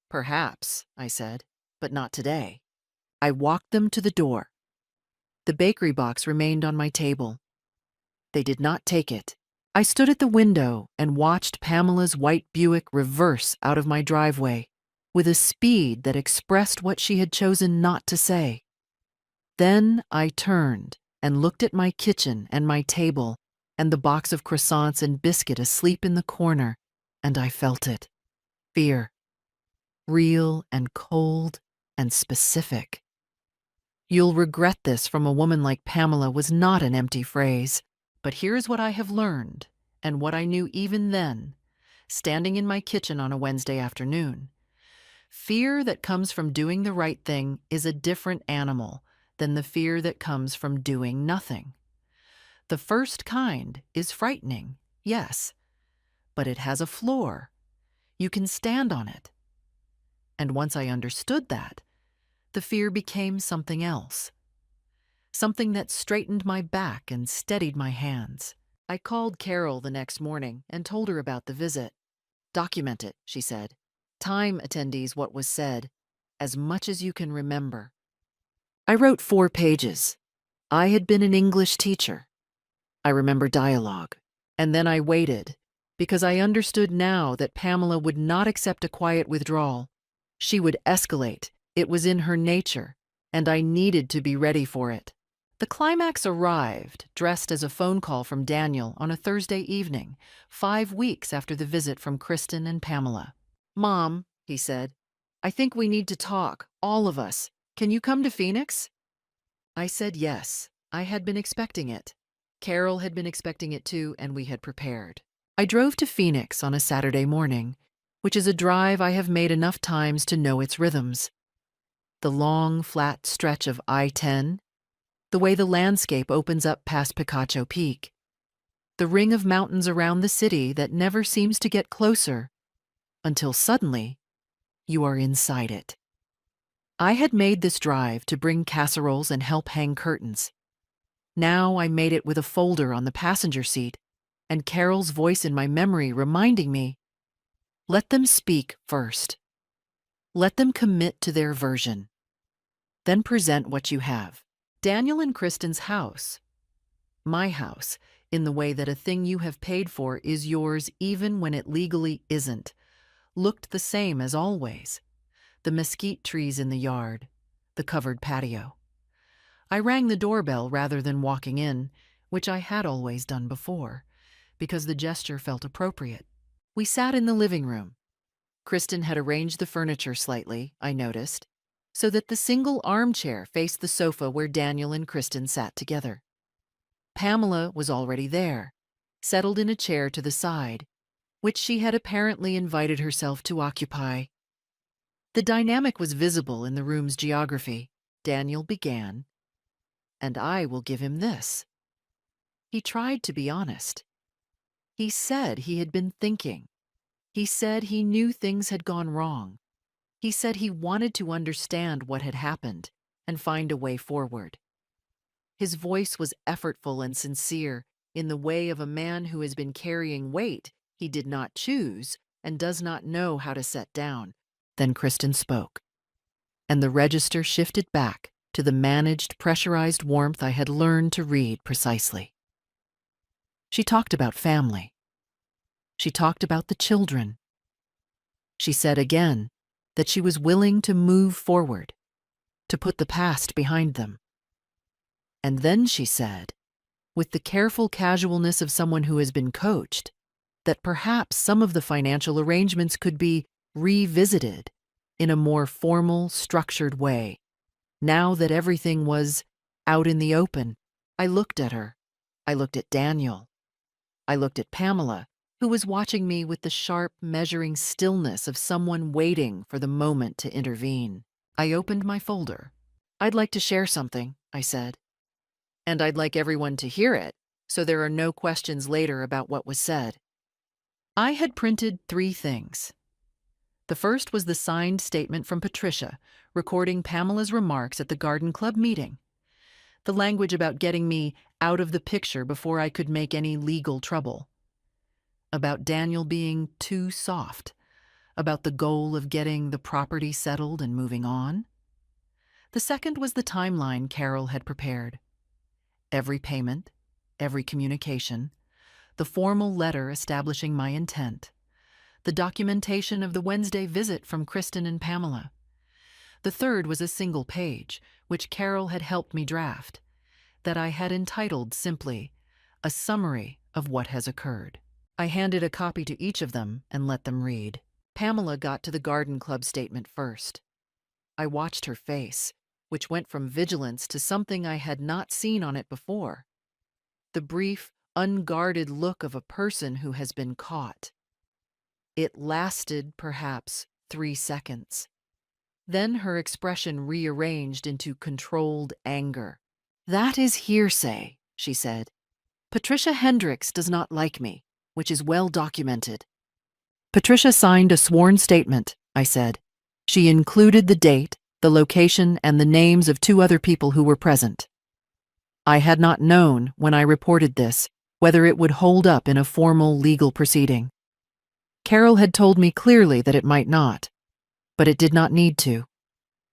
"Perhaps," I said, "but not today." I walked them to the door. The bakery box remained on my table. They did not take it. I stood at the window and watched Pamela's white Buick reverse out of my driveway with a speed that expressed what she had chosen not to say. Then I turned and looked at my kitchen and my table and the box of croissants and biscuit asleep in the corner, and I felt it. Fear. Real and cold and specific. "You'll regret this" from a woman like Pamela was not an empty phrase. But here's what I have learned, and what I knew even then, standing in my kitchen on a Wednesday afternoon. Fear that comes from doing the right thing is a different animal than the fear that comes from doing nothing. The first kind is frightening, yes, but it has a floor. You can stand on it. And once I understood that, the fear became something else. Something that straightened my back and steadied my hands. I called Carol the next morning and told her about the visit. "Document it," she said. "Time attendees what was said, as much as you can remember." I wrote 4 pages. I had been an English teacher. I remember dialogue. And then I waited, because I understood now that Pamela would not accept a quiet withdrawal. She would escalate. It was in her nature, and I needed to be ready for it. The climax arrived, dressed as a phone call from Daniel on a Thursday evening, 5 weeks after the visit from Kristen and Pamela. "Mom," he said, "I think we need to talk, all of us. Can you come to Phoenix?" I said yes. I had been expecting it. Carol had been expecting it too, and we had prepared. I drove to Phoenix on a Saturday morning, which is a drive I have made enough times to know its rhythms. The long, flat stretch of I-10, the way the landscape opens up past Picacho Peak, the ring of mountains around the city that never seems to get closer until suddenly you are inside it. I had made this drive to bring casseroles and help hang curtains. Now I made it with a folder on the passenger seat and Carol's voice in my memory reminding me, let them speak first. Let them commit to their version. Then present what you have. Daniel and Kristen's house, my house, in the way that a thing you have paid for is yours even when it legally isn't, looked the same as always. The mesquite trees in the yard, the covered patio. I rang the doorbell rather than walking in, which I had always done before, because the gesture felt appropriate. We sat in the living room. Kristen had arranged the furniture slightly, I noticed, so that the single armchair faced the sofa where Daniel and Kristen sat together. Pamela was already there, settled in a chair to the side, which she had apparently invited herself to occupy. The dynamic was visible in the room's geography. Daniel began, and I will give him this. He tried to be honest. He said he had been thinking. He said he knew things had gone wrong. He said he wanted to understand what had happened and find a way forward. His voice was effortful and sincere, in the way of a man who has been carrying weight he did not choose and does not know how to set down. Then Kristen spoke, and the register shifted back to the managed, pressurized warmth I had learned to read precisely. She talked about family. She talked about the children. She said again that she was willing to move forward, to put the past behind them. And then she said, with the careful casualness of someone who has been coached, that perhaps some of the financial arrangements could be revisited in a more formal, structured way. Now that everything was out in the open, I looked at her. I looked at Daniel. I looked at Pamela, who was watching me with the sharp, measuring stillness of someone waiting for the moment to intervene. I opened my folder. "I'd like to share something," I said. "And I'd like everyone to hear it, so there are no questions later about what was said." I had printed 3 things. The first was the signed statement from Patricia, recording Pamela's remarks at the garden club meeting. The language about getting me out of the picture before I could make any legal trouble. About Daniel being too soft. About the goal of getting the property settled and moving on. The second was the timeline Carol had prepared. Every payment, every communication, the formal letter establishing my intent, the documentation of the Wednesday visit from Kristen and Pamela. The third was a single page, which Carol had helped me draft, that I had entitled simply, "A Summary of What Has Occurred." I handed a copy to each of them and let them read. Pamela got to the garden club statement first. I watched her face, which went from vigilance to something I had not seen on it before. The brief, unguarded look of a person who has been caught. It lasted perhaps 3 seconds. Then her expression rearranged into controlled anger. "That is hearsay," she said. "Patricia Hendricks does not like me, which is well documented." "Patricia signed a sworn statement," I said. "She included the date, the location, and the names of 2 other people who were present. I had not known, when I reported this, whether it would hold up in a formal legal proceeding. Carol had told me clearly that it might not, but it did not need to.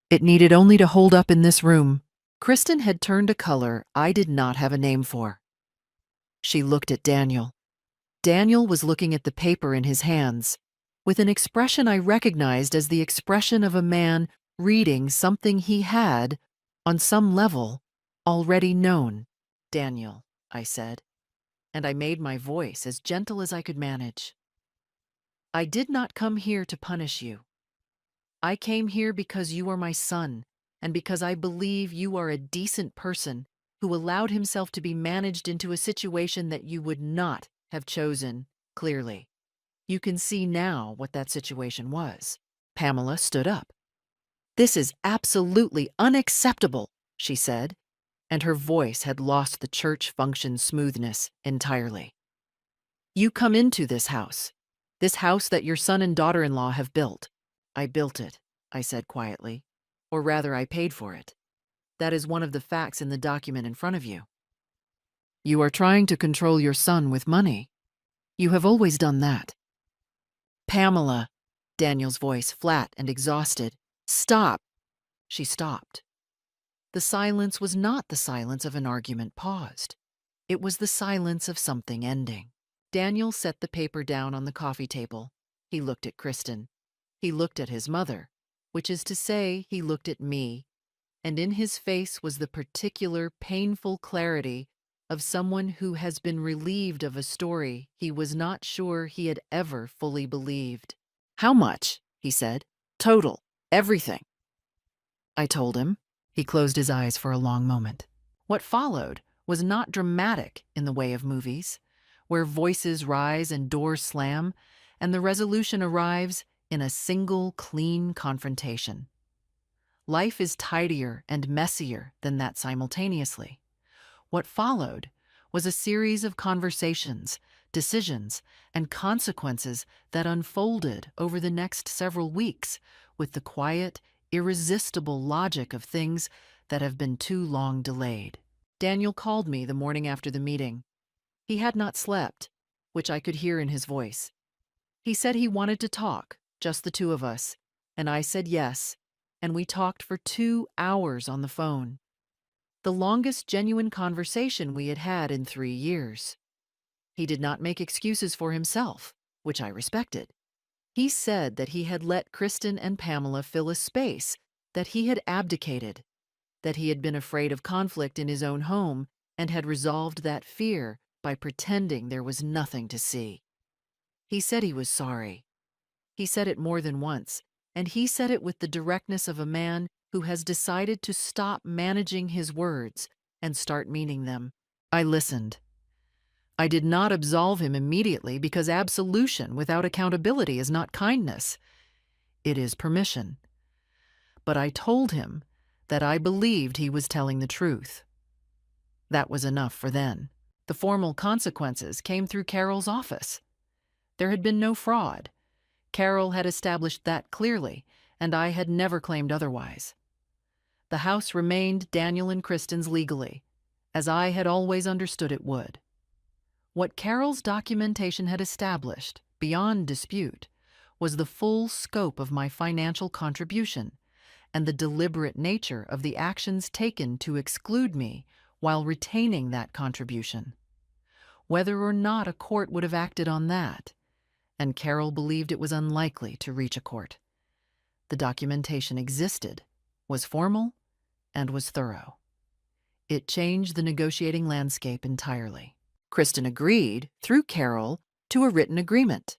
It needed only to hold up in this room." Kristen had turned a color I did not have a name for. She looked at Daniel. Daniel was looking at the paper in his hands, with an expression I recognized as the expression of a man reading something he had, on some level, already known. "Daniel," I said, and I made my voice as gentle as I could manage. "I did not come here to punish you. I came here because you are my son, and because I believe you are a decent person who allowed himself to be managed into a situation that you would not have chosen, clearly. You can see now what that situation was." Pamela stood up. "This is absolutely unacceptable," she said, and her voice had lost the church function smoothness entirely. "You come into this house that your son and daughter-in-law have built." "I built it," I said quietly. "Or rather, I paid for it. That is one of the facts in the document in front of you. You are trying to control your son with money. You have always done that." "Pamela," Daniel's voice flat and exhausted. "Stop." She stopped. The silence was not the silence of an argument paused. It was the silence of something ending. Daniel set the paper down on the coffee table. He looked at Kristen. He looked at his mother, which is to say, he looked at me, and in his face was the particular painful clarity of someone who has been relieved of a story he was not sure he had ever fully believed. "How much?" he said. "Total. Everything." I told him. He closed his eyes for a long moment. What followed was not dramatic in the way of movies, where voices rise and doors slam, and the resolution arrives in a single clean confrontation. Life is tidier and messier than that simultaneously. What followed was a series of conversations, decisions, and consequences that unfolded over the next several weeks with the quiet, irresistible logic of things that have been too long delayed. Daniel called me the morning after the meeting. He had not slept, which I could hear in his voice. He said he wanted to talk, just the 2 of us, and I said yes, and we talked for 2 hours on the phone. The longest genuine conversation we had had in 3 years. He did not make excuses for himself, which I respected. He said that he had let Kristen and Pamela fill a space, that he had abdicated, that he had been afraid of conflict in his own home and had resolved that fear by pretending there was nothing to see. He said he was sorry. He said it more than once, and he said it with the directness of a man who has decided to stop managing his words and start meaning them. I listened. I did not absolve him immediately because absolution without accountability is not kindness. It is permission. But I told him that I believed he was telling the truth. That was enough for then. The formal consequences came through Carol's office. There had been no fraud. Carol had established that clearly, and I had never claimed otherwise. The house remained Daniel and Kristen's legally, as I had always understood it would. What Carol's documentation had established, beyond dispute, was the full scope of my financial contribution and the deliberate nature of the actions taken to exclude me while retaining that contribution. Whether or not a court would have acted on that, and Carol believed it was unlikely to reach a court. The documentation existed, was formal, and was thorough. It changed the negotiating landscape entirely. Kristen agreed, through Carol, to a written agreement.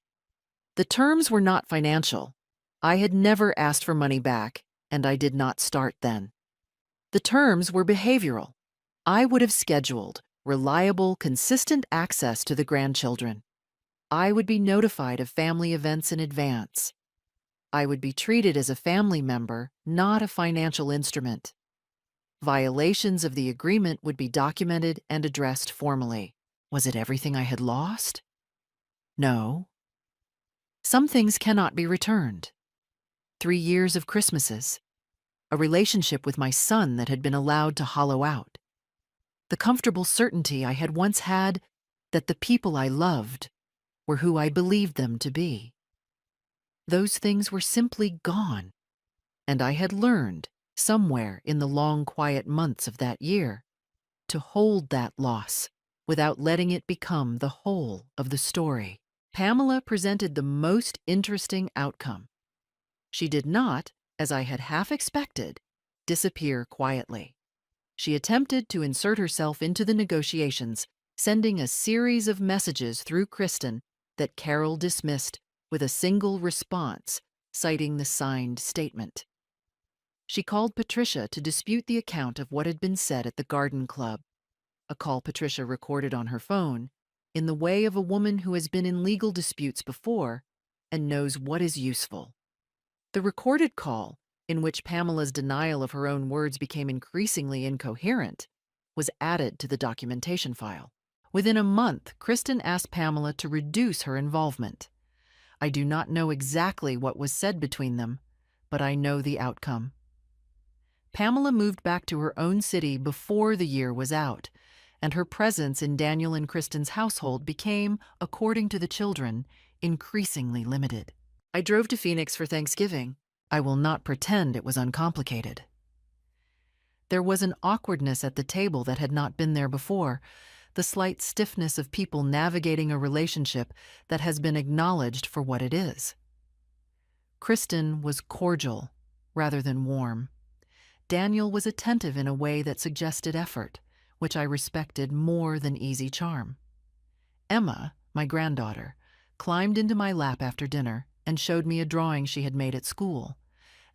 The terms were not financial. I had never asked for money back, and I did not start then. The terms were behavioral. I would have scheduled reliable, consistent access to the grandchildren. I would be notified of family events in advance. I would be treated as a family member, not a financial instrument. Violations of the agreement would be documented and addressed formally. Was it everything I had lost? No. Some things cannot be returned. 3 years of Christmases. A relationship with my son that had been allowed to hollow out. The comfortable certainty I had once had that the people I loved were who I believed them to be. Those things were simply gone, and I had learned, somewhere in the long, quiet months of that year, to hold that loss without letting it become the whole of the story. Pamela presented the most interesting outcome. She did not, as I had half expected, disappear quietly. She attempted to insert herself into the negotiations, sending a series of messages through Kristen that Carol dismissed with a single response, citing the signed statement. She called Patricia to dispute the account of what had been said at the garden club, a call Patricia recorded on her phone, in the way of a woman who has been in legal disputes before and knows what is useful. The recorded call, in which Pamela's denial of her own words became increasingly incoherent, was added to the documentation file. Within a month, Kristen asked Pamela to reduce her involvement. I do not know exactly what was said between them, but I know the outcome. Pamela moved back to her own city before the year was out, and her presence in Daniel and Kristen's household became, according to the children, increasingly limited. I drove to Phoenix for Thanksgiving. I will not pretend it was uncomplicated. There was an awkwardness at the table that had not been there before, the slight stiffness of people navigating a relationship that has been acknowledged for what it is. Kristen was cordial rather than warm. Daniel was attentive in a way that suggested effort, which I respected more than easy charm. Emma, my granddaughter, climbed into my lap after dinner and showed me a drawing she had made at school,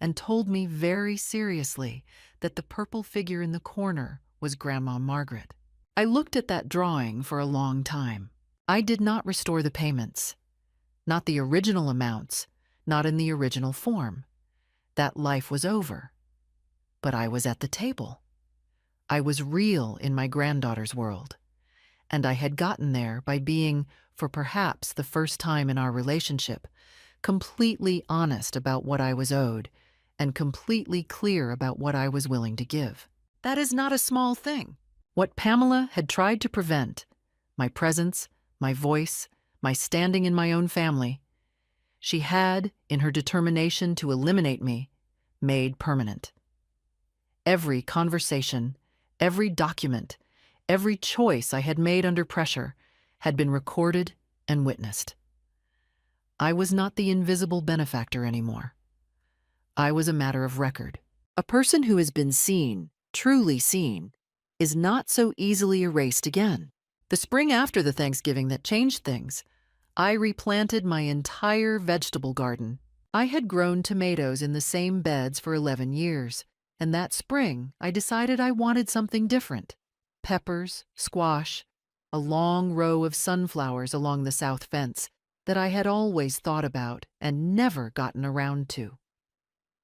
and told me very seriously that the purple figure in the corner was Grandma Margaret. I looked at that drawing for a long time. I did not restore the payments. Not the original amounts, not in the original form. That life was over. But I was at the table. I was real in my granddaughter's world, and I had gotten there by being, for perhaps the first time in our relationship, completely honest about what I was owed and completely clear about what I was willing to give. That is not a small thing. What Pamela had tried to prevent, my presence, my voice, my standing in my own family, she had, in her determination to eliminate me, made permanent. Every conversation, every document, every choice I had made under pressure had been recorded and witnessed. I was not the invisible benefactor anymore. I was a matter of record. A person who has been seen, truly seen, is not so easily erased again. The spring after the Thanksgiving that changed things, I replanted my entire vegetable garden. I had grown tomatoes in the same beds for 11 years, and that spring I decided I wanted something different. Peppers, squash, a long row of sunflowers along the south fence that I had always thought about and never gotten around to.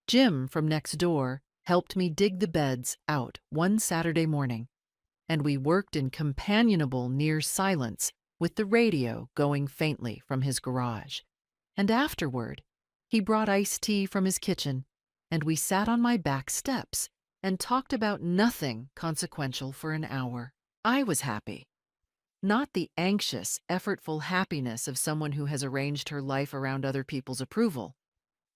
Jim from next door helped me dig the beds out one Saturday morning, and we worked in companionable near silence with the radio going faintly from his garage, And afterward, he brought iced tea from his kitchen, and we sat on my back steps and talked about nothing consequential for an hour. I was happy. Not the anxious, effortful happiness of someone who has arranged her life around other people's approval,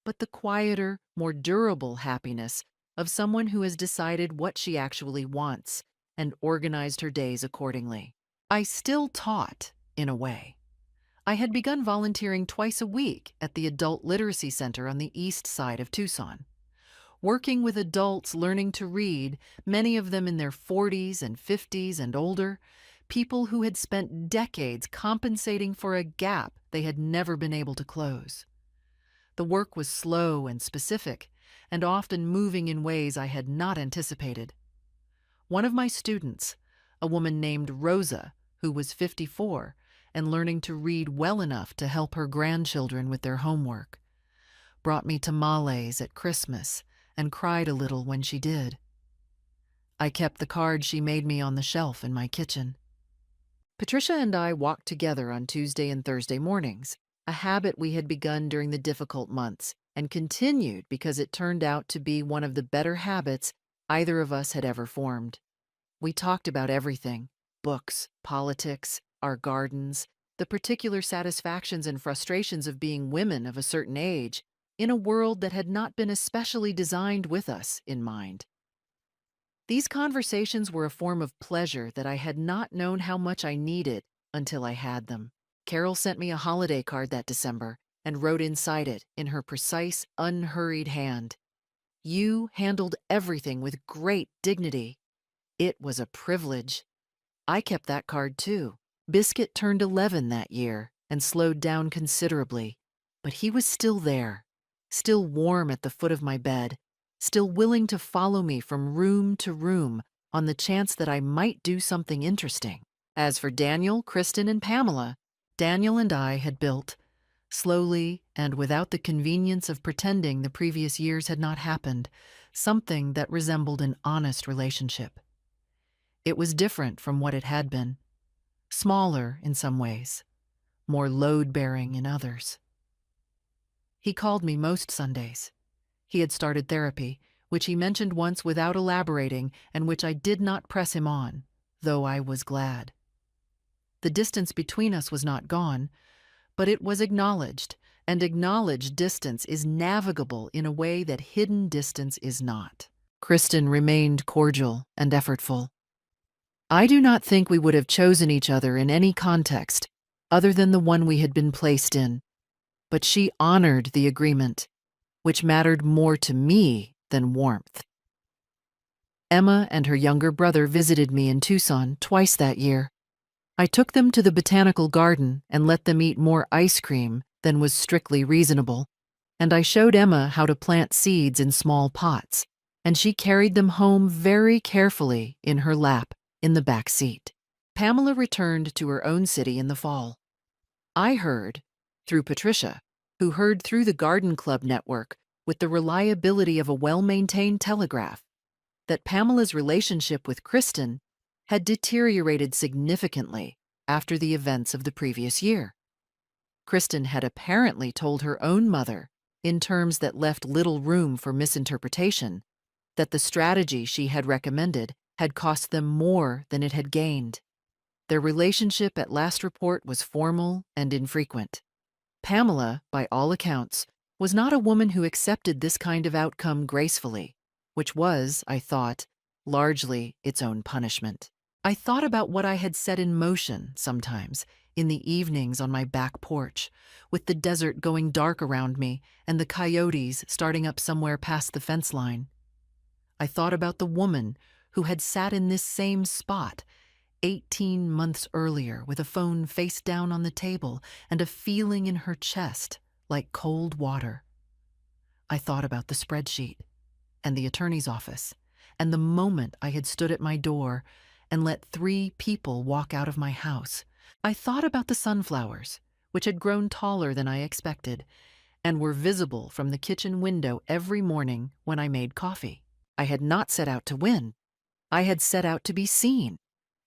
but the quieter, more durable happiness of someone who has decided what she actually wants and organized her days accordingly. I still taught, in a way. I had begun volunteering twice a week at the Adult Literacy Center on the east side of Tucson. Working with adults learning to read, many of them in their 40s and 50s and older, people who had spent decades compensating for a gap they had never been able to close. The work was slow and specific, and often moving in ways I had not anticipated. One of my students, a woman named Rosa, who was 54 and learning to read well enough to help her grandchildren with their homework, brought me tamales at Christmas and cried a little when she did. I kept the card she made me on the shelf in my kitchen. Patricia and I walked together on Tuesday and Thursday mornings, a habit we had begun during the difficult months and continued because it turned out to be one of the better habits either of us had ever formed. We talked about everything: books, politics, our gardens, the particular satisfactions and frustrations of being women of a certain age in a world that had not been especially designed with us in mind. These conversations were a form of pleasure that I had not known how much I needed until I had them. Carol sent me a holiday card that December and wrote inside it, in her precise, unhurried hand, "You handled everything with great dignity. It was a privilege." I kept that card too. Biscuit turned 11 that year and slowed down considerably, but he was still there, still warm at the foot of my bed, still willing to follow me from room to room on the chance that I might do something interesting. As for Daniel, Kristen, and Pamela, Daniel and I had built, slowly and without the convenience of pretending the previous years had not happened, something that resembled an honest relationship. It was different from what it had been, smaller in some ways, more load-bearing in others. He called me most Sundays. He had started therapy, which he mentioned once without elaborating and which I did not press him on, though I was glad. The distance between us was not gone, but it was acknowledged, and acknowledged distance is navigable in a way that hidden distance is not. Kristen remained cordial and effortful. I do not think we would have chosen each other in any context other than the one we had been placed in, but she honored the agreement, which mattered more to me than warmth. Emma and her younger brother visited me in Tucson twice that year. I took them to the botanical garden and let them eat more ice cream than was strictly reasonable, and I showed Emma how to plant seeds in small pots, and she carried them home very carefully in her lap in the back seat. Pamela returned to her own city in the fall. I heard, through Patricia, who heard through the Garden Club network with the reliability of a well-maintained telegraph, that Pamela's relationship with Kristen had deteriorated significantly after the events of the previous year. Kristen had apparently told her own mother, in terms that left little room for misinterpretation, that the strategy she had recommended had cost them more than it had gained. Their relationship at last report was formal and infrequent. Pamela, by all accounts, was not a woman who accepted this kind of outcome gracefully, which was, I thought, largely its own punishment. I thought about what I had set in motion sometimes in the evenings on my back porch, with the desert going dark around me and the coyotes starting up somewhere past the fence line. I thought about the woman who had sat in this same spot 18 months earlier with a phone face down on the table and a feeling in her chest like cold water. I thought about the spreadsheet and the attorney's office and the moment I had stood at my door and let 3 people walk out of my house. I thought about the sunflowers, which had grown taller than I expected and were visible from the kitchen window every morning when I made coffee. I had not set out to win. I had set out to be seen,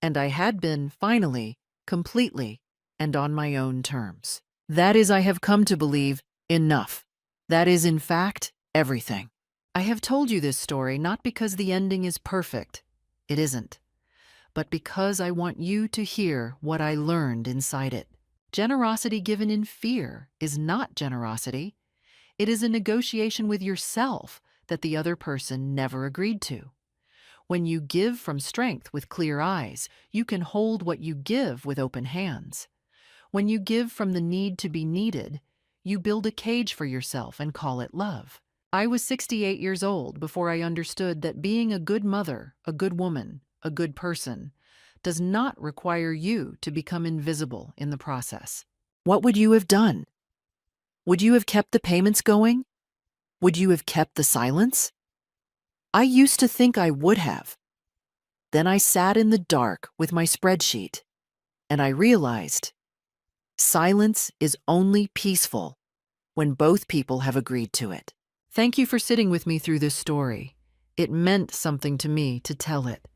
and I had been, finally, completely, and on my own terms. That is, I have come to believe, Enough. That is, in fact, everything. I have told you this story not because the ending is perfect. It isn't. But because I want you to hear what I learned inside it. Generosity given in fear is not generosity. It is a negotiation with yourself that the other person never agreed to. When you give from strength with clear eyes, you can hold what you give with open hands. When you give from the need to be needed, you build a cage for yourself and call it love. I was 68 years old before I understood that being a good mother, a good woman, a good person, does not require you to become invisible in the process. What would you have done? Would you have kept the payments going? Would you have kept the silence? I used to think I would have. Then I sat in the dark with my spreadsheet, and I realized silence is only peaceful when both people have agreed to it. Thank you for sitting with me through this story. It meant something to me to tell it.